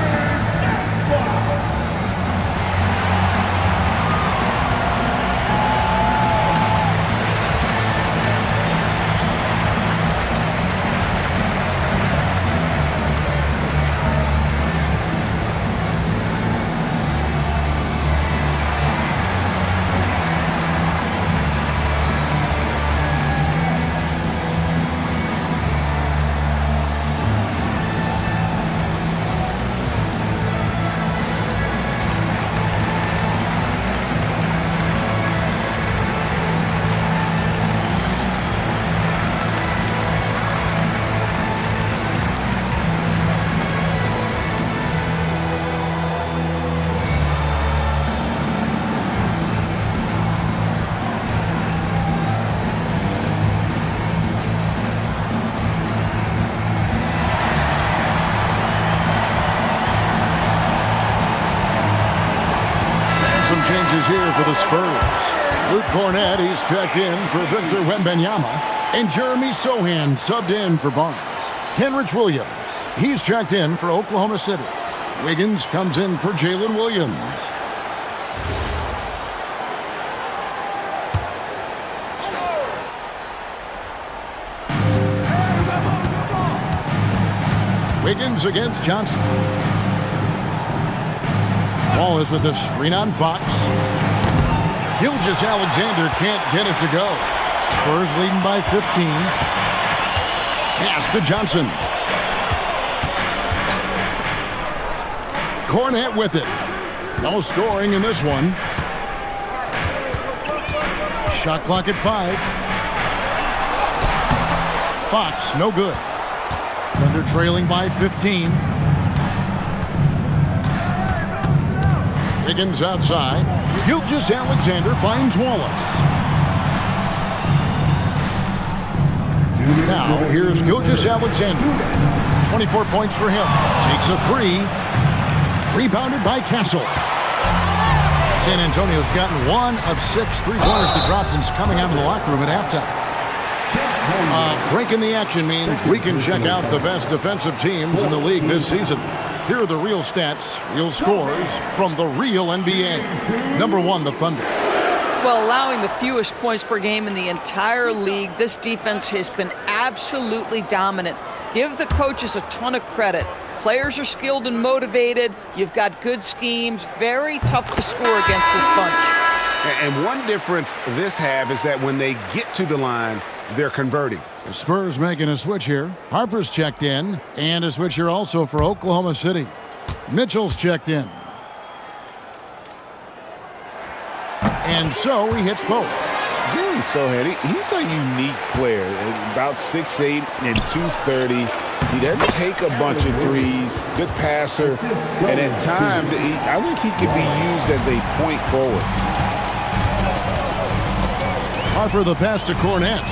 is here for the Spurs. Luke Cornett, he's checked in for Victor Wembanyama. And Jeremy Sohan subbed in for Barnes. Kenrich Williams, he's checked in for Oklahoma City. Wiggins comes in for Jalen Williams. Wiggins against Johnson. Ball is with the screen on Fox. Gilgeous-Alexander can't get it to go. Spurs leading by 15. Pass to Johnson. Cornett with it. No scoring in this one. Shot clock at 5. Fox, no good. Thunder trailing by 15. Wiggins outside. Gilgeous-Alexander finds Wallace. Now, here's Gilgeous-Alexander. 24 points for him. Takes a 3. Rebounded by Castle. San Antonio's gotten 1 of 6 3-pointers to drop since coming out of the locker room at halftime. Breaking the action means we can check out the best defensive teams in the league this season. Here are the real stats, real scores from the real NBA. Number 1, the Thunder. Well, allowing the fewest points per game in the entire league, this defense has been absolutely dominant. Give the coaches a ton of credit. Players are skilled and motivated. You've got good schemes. Very tough to score against this bunch. And one difference this half is that when they get to the line, they're converting. The Spurs making a switch here. Harper's checked in, and a switch here also for Oklahoma City. Mitchell's checked in. And so he hits both. Jeremy Sohan, he's a unique player. About 6'8" and 230. He doesn't take a bunch of threes. Good passer. And at times, I think he could be used as a point forward. Harper the pass to Cornett.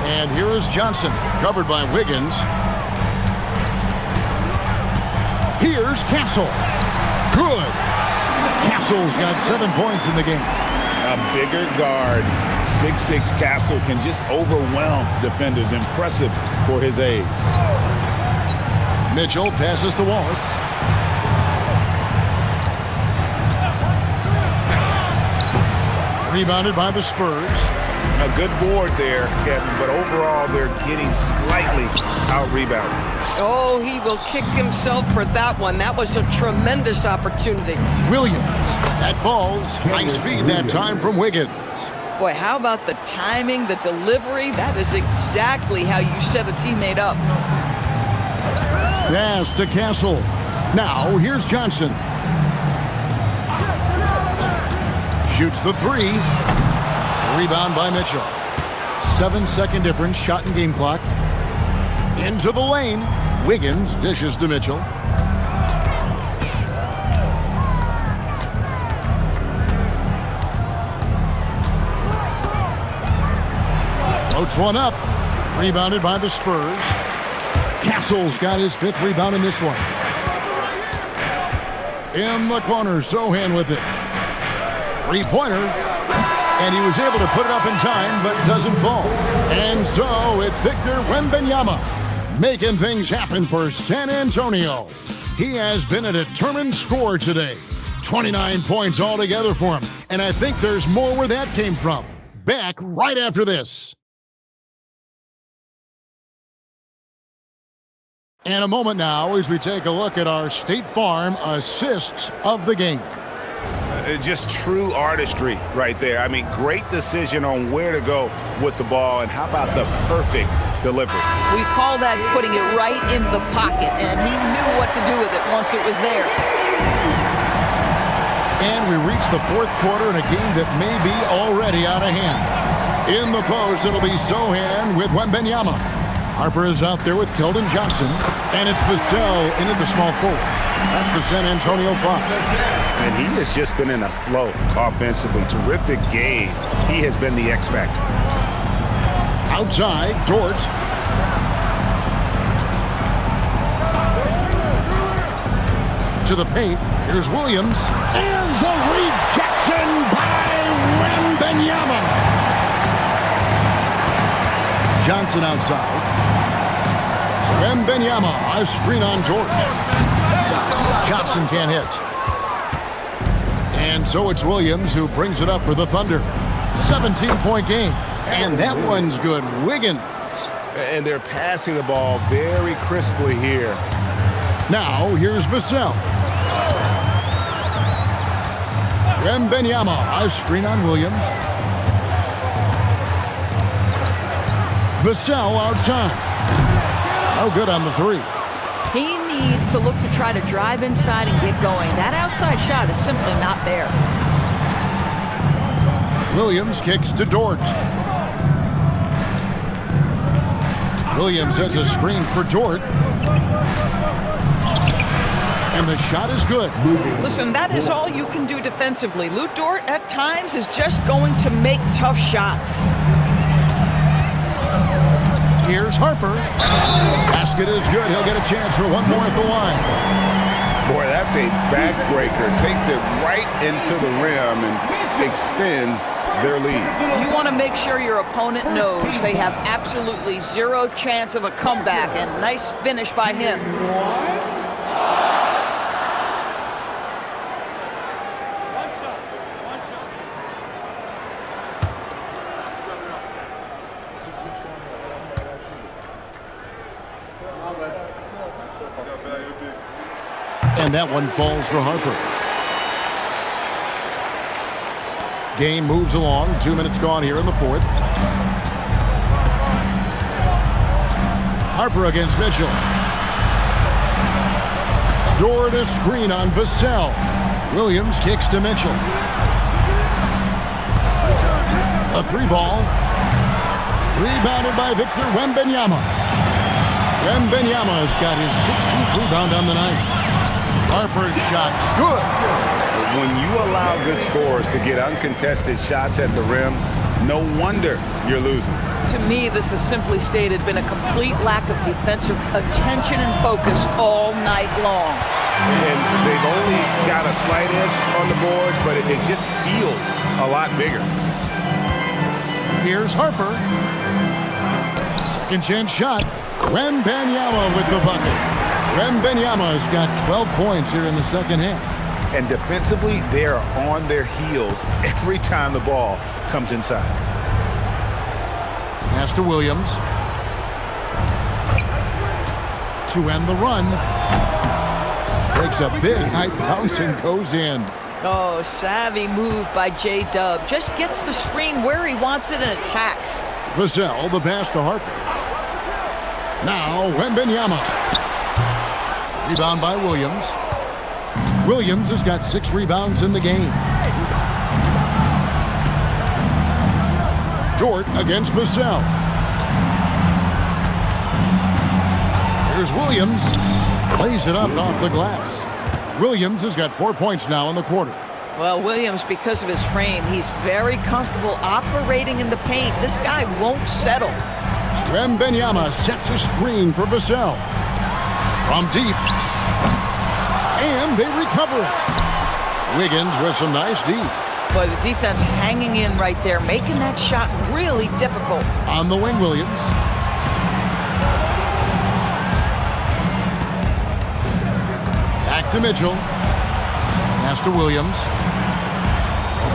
And here is Johnson, covered by Wiggins. Here's Castle. Good. Castle's got 7 points in the game. A bigger guard, 6'6" Castle can just overwhelm defenders. Impressive for his age. Mitchell passes to Wallace. Rebounded by the Spurs. A good board there, Kevin, but overall they're getting slightly out-rebounded. Oh, he will kick himself for that one. That was a tremendous opportunity. Williams. That falls. Nice feed that time from Wiggins. Boy, how about the timing, the delivery? That is exactly how you set a teammate up. Pass to Castle. Now, here's Johnson. Shoots the 3. Rebound by Mitchell. 7-second difference, shot and game clock. Into the lane. Wiggins dishes to Mitchell. Floats one up. Rebounded by the Spurs. Castle's got his 5th rebound in this one. In the corner, Sohan with it. 3-pointer. And he was able to put it up in time, but doesn't fall. And so it's Victor Wembanyama making things happen for San Antonio. He has been a determined scorer today. 29 points altogether for him. And I think there's more where that came from. Back right after this. And a moment now as we take a look at our State Farm assists of the game. Just true artistry right there. I mean, great decision on where to go with the ball, and how about the perfect delivery? We call that putting it right in the pocket, and he knew what to do with it once it was there. And we reach the 4th quarter in a game that may be already out of hand. In the post, it'll be Sohan with Wembanyama. Harper is out there with Keldon Johnson, and it's Vassell into the small forward. That's the San Antonio 5. And he has just been in a flow offensively. Terrific game. He has been the X factor. Outside, Dort. To the paint. Here's Williams. And the rebound. Rejection by Wembanyama. Johnson outside. Wembanyama, a screen on Dort. Johnson can't hit. And so it's Williams who brings it up for the Thunder. 17-point game. And that one's good. Wiggins. And they're passing the ball very crisply here. Now, here's Vassell. Wembanyama, a screen on Williams. Vassell outside. No good on the three. He needs to look to try to drive inside and get going. That outside shot is simply not there. Williams kicks to Dort. Williams sets a screen for Dort. And the shot is good. Listen, that is all you can do defensively. Lou Dort, at times, is just going to make tough shots. Here's Harper. Basket is good. He'll get a chance for one more at the line. Boy, that's a backbreaker. Takes it right into the rim and extends their lead. You want to make sure your opponent knows they have absolutely zero chance of a comeback, and nice finish by him. And that one falls for Harper. Game moves along. 2 minutes gone here in the fourth. Harper against Mitchell. Dort a screen on Vassell. Williams kicks to Mitchell. A three ball. Rebounded by Victor Wembanyama. Wembanyama's got his 16th rebound on the night. Harper's shot's good. When you allow good scorers to get uncontested shots at the rim, no wonder you're losing. To me, this has simply stated been a complete lack of defensive attention and focus all night long. And they've only got a slight edge on the boards, but it just feels a lot bigger. Here's Harper. Second chance shot. Wembanyama with the bucket. Wembanyama's got 12 points here in the second half. And defensively, they are on their heels every time the ball comes inside. Pass to Williams. To end the run. Breaks a big high bounce and goes in. Oh, savvy move by J-Dub. Just gets the screen where he wants it and attacks. Vassell, the pass to Harper. Now, Wembanyama. Rebound by Williams. Williams has got 6 rebounds in the game. Dort against Vassell. Here's Williams. Lays it up and off the glass. Williams has got 4 points now in the quarter. Well, Williams, because of his frame, he's very comfortable operating in the paint. This guy won't settle. Wembanyama sets a screen for Vassell. From deep. And they recover it. Wiggins with some nice D. Boy, the defense hanging in right there, making that shot really difficult. On the wing, Williams. Back to Mitchell. Pass to Williams.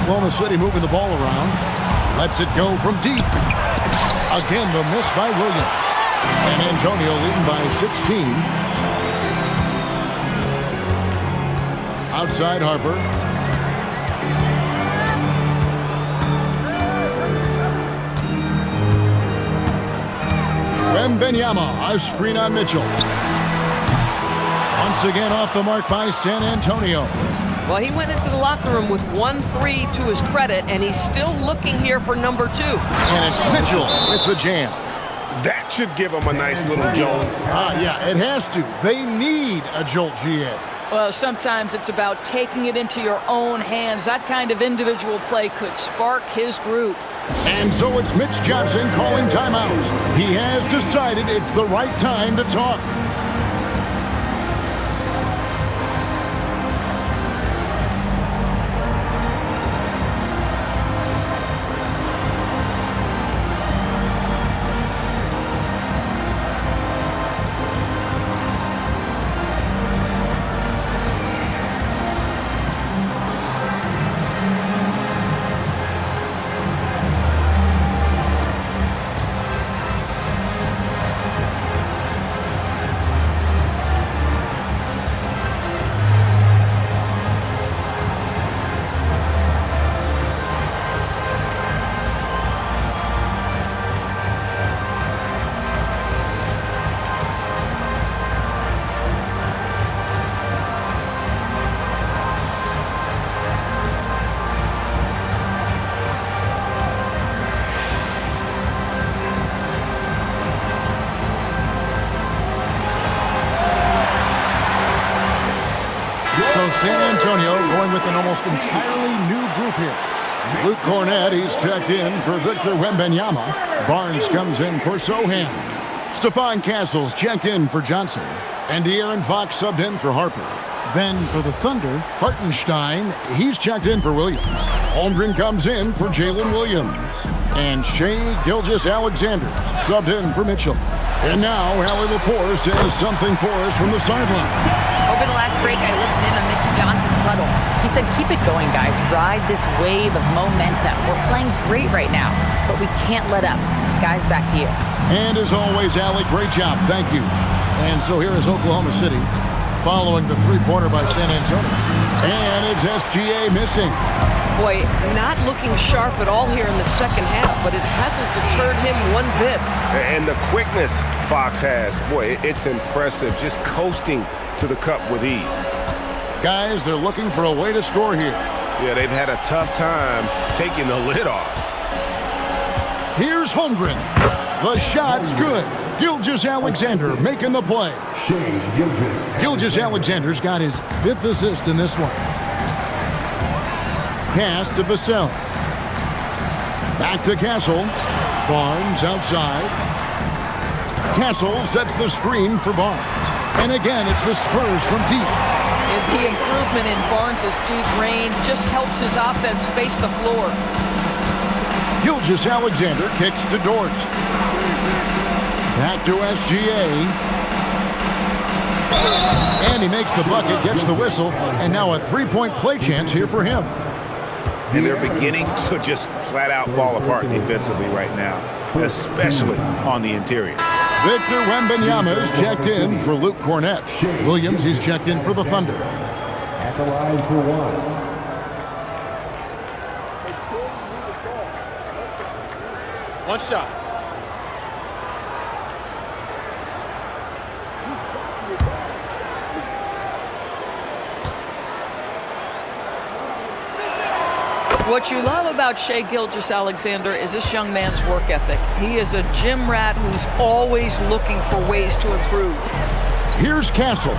Oklahoma City moving the ball around. Lets it go from deep. Again, the miss by Williams. San Antonio leading by 16. Outside Harper. Wembanyama, a screen on Mitchell. Once again off the mark by San Antonio. Well, he went into the locker room with 1-3 to his credit, and he's still looking here for number 2. And it's Mitchell with the jam. That should give them a nice little jolt. Yeah, it has to. They need a jolt, GA. Well, sometimes it's about taking it into your own hands. That kind of individual play could spark his group. And so it's Mitch Johnson calling timeout. He has decided it's the right time to talk. with San Antonio going with an almost entirely new group here. Luke Cornett, he's checked in for Victor Wembanyama. Barnes comes in for Sohan. Stephon Castle's checked in for Johnson. And De'Aaron Fox subbed in for Harper. Then for the Thunder, Hartenstein, he's checked in for Williams. Holmgren comes in for Jalen Williams. And Shai Gilgeous-Alexander subbed in for Mitchell. And now Allie LaForce says something for us from the sideline. Over the last break, I listened in on Mitch Johnson's huddle. He said, keep it going, guys. Ride this wave of momentum. We're playing great right now, but we can't let up. Guys, back to you. And as always, Allie, great job. Thank you. And so here is Oklahoma City following the three-pointer by San Antonio. And it's SGA missing. Boy, not looking sharp at all here in the second half, but it hasn't deterred him one bit. And the quickness Fox has, boy, it's impressive. Just coasting to the cup with ease. Guys, they're looking for a way to score here. Yeah, they've had a tough time taking the lid off. Here's Holmgren. The shot's good. Gilgeous-Alexander making the play. Gilgeous-Alexander's got his 5th assist in this one. Pass to Vassell. Back to Castle. Barnes outside. Castle sets the screen for Barnes. And again, it's the Spurs from deep. And the improvement in Barnes' deep range just helps his offense space the floor. Gilgeous-Alexander kicks to Dort. Back to SGA. And he makes the bucket, gets the whistle, and now a three-point play chance here for him. And they're beginning to just flat out fall apart defensively right now, especially on the interior. Victor Wembanyama is checked in for Luke Cornett. Williams, he's checked in for the Thunder. At the line for one. One shot. What you love about Shai Gilgeous-Alexander is this young man's work ethic. He is a gym rat who's always looking for ways to improve. Here's Castle.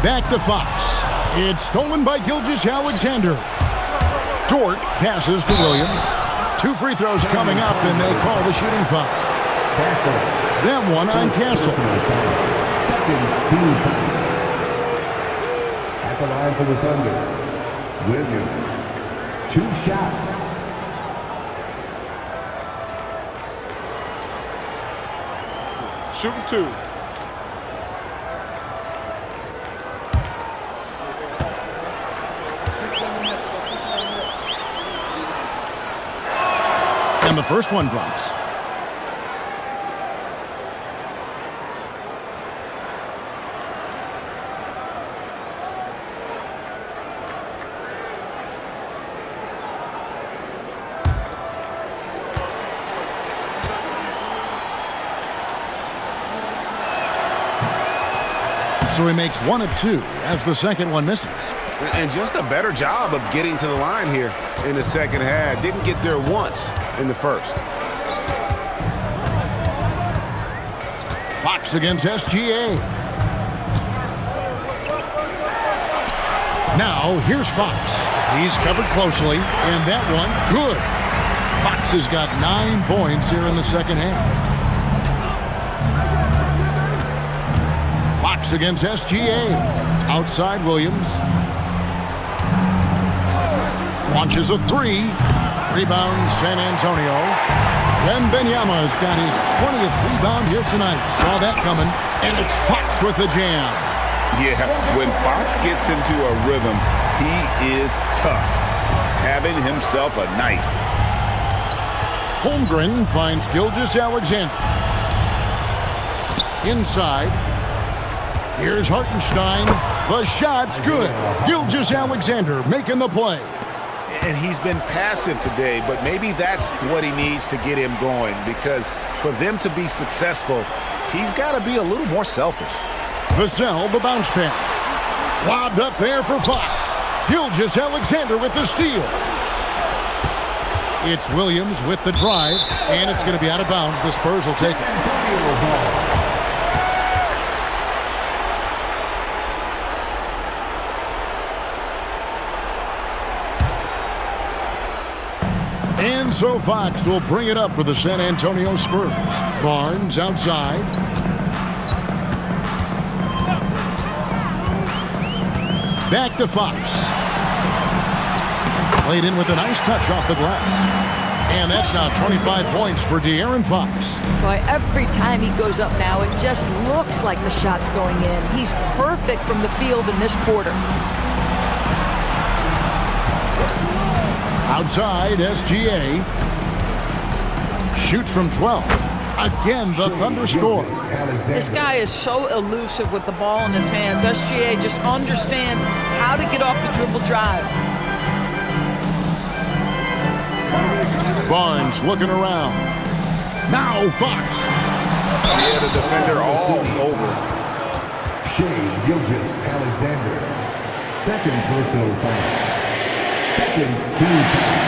Back to Fox. It's stolen by Gilgeous-Alexander. Dort passes to Williams. 2 free throws coming up, and they call the shooting foul. Then one on Castle. Second team. At the line for the Thunder. Williams, 2 shots. Shooting 2. And the first one drops. So he makes 1 of 2 as the second one misses. And just a better job of getting to the line here in the second half. Didn't get there once in the first. Fox against SGA. Now here's Fox. He's covered closely, and that one good. Fox has got 9 points here in the second half. Fox against SGA. Outside Williams. Launches a 3. Rebound San Antonio. Wembanyama's got his 20th rebound here tonight. Saw that coming. And it's Fox with the jam. Yeah, when Fox gets into a rhythm, he is tough. Having himself a night. Holmgren finds Gilgeous-Alexander. Inside. Here's Hartenstein. The shot's good. Gilgeous-Alexander making the play. And he's been passive today, but maybe that's what he needs to get him going, because for them to be successful, he's got to be a little more selfish. Vassell, the bounce pass. Lobbed up there for Fox. Gilgeous-Alexander with the steal. It's Williams with the drive, and it's going to be out of bounds. The Spurs will take it. And so Fox will bring it up for the San Antonio Spurs. Barnes outside. Back to Fox. Played in with a nice touch off the glass. And that's now 25 points for De'Aaron Fox. Boy, every time he goes up now, it just looks like the shot's going in. He's perfect from the field in this quarter. Outside, SGA. Shoots from 12. Again, the Thunder score. This guy is so elusive with the ball in his hands. SGA just understands how to get off the dribble drive. Barnes looking around. Now Fox. Yeah, the defender all over. Shea Gilgeous-Alexander. Second personal foul. Second team foul.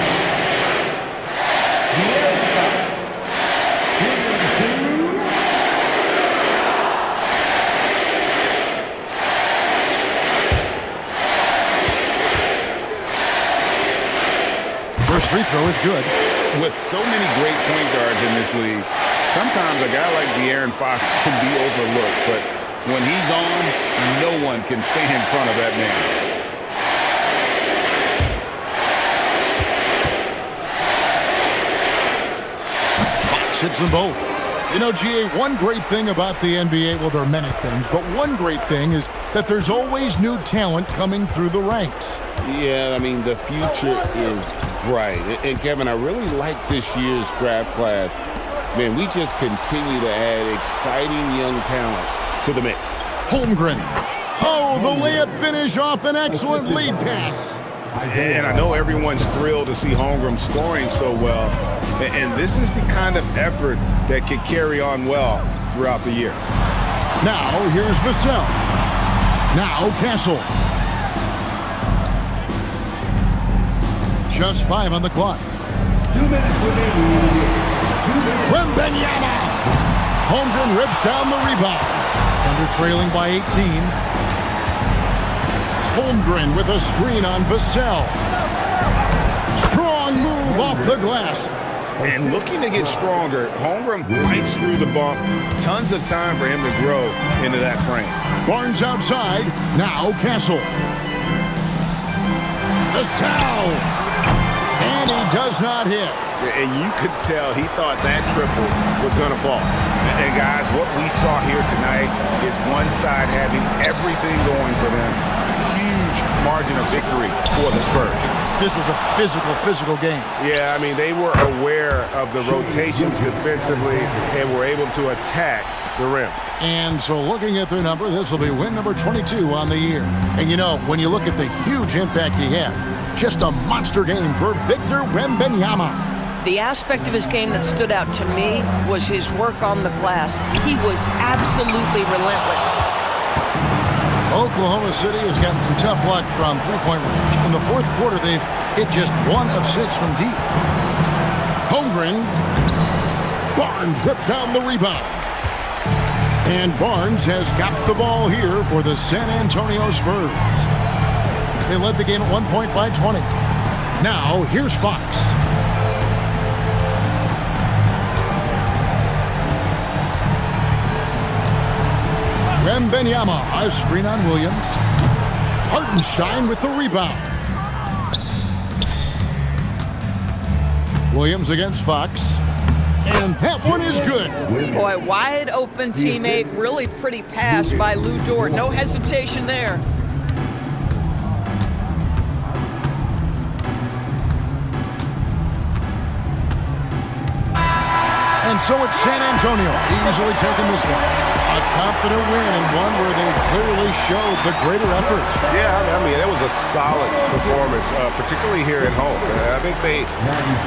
First free throw is good. With so many great point guards in this league, sometimes a guy like De'Aaron Fox can be overlooked, but when he's on, no one can stay in front of that man. Fox hits them both. You know, GA, one great thing about the NBA, well, there are many things, but one great thing is that there's always new talent coming through the ranks. Yeah, I mean, the future is bright. And Kevin, I really like this year's draft class. Man, we just continue to add exciting young talent to the mix. Holmgren. Oh, the layup finish off an excellent lead pass. And I know everyone's thrilled to see Holmgren scoring so well. And this is the kind of effort that could carry on well throughout the year. Now, here's Vassell. Now, Castle. Just 5 on the clock. 2 minutes remaining. Wembanyama. Holmgren rips down the rebound. Thunder trailing by 18. Holmgren with a screen on Vassell. Strong move off the glass. And looking to get stronger, Holmgren fights through the bump. Tons of time for him to grow into that frame. Barnes outside. Now Castle. Vassell. And he does not hit. And you could tell he thought that triple was going to fall. And guys, what we saw here tonight is one side having everything going for them. Huge margin of victory for the Spurs. This is a physical game. Yeah, I mean, they were aware of the rotations defensively and were able to attack the rim. And so looking at their number, this will be win number 22 on the year. And you know, when you look at the huge impact he had, just a monster game for Victor Wembanyama. The aspect of his game that stood out to me was his work on the glass. He was absolutely relentless. Oklahoma City has gotten some tough luck from three-point range. In the fourth quarter, they've hit just 1 of 6 from deep. Holmgren. Barnes rips down the rebound. And Barnes has got the ball here for the San Antonio Spurs. They led the game at 1 point by 20. Now, here's Fox. Wembanyama, a screen on Williams. Hartenstein with the rebound. Williams against Fox. And that one is good. Boy, wide open teammate, really pretty pass by Lou Dort. No hesitation there. And so it's San Antonio easily taking this one. A confident win and one where they clearly showed the greater effort. Yeah, I mean, that was a solid performance, particularly here at home. I think they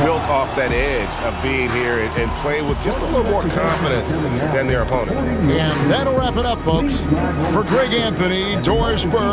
built off that edge of being here and played with just a little more confidence than their opponent. And that'll wrap it up, folks. For Greg Anthony, Doris Spurs.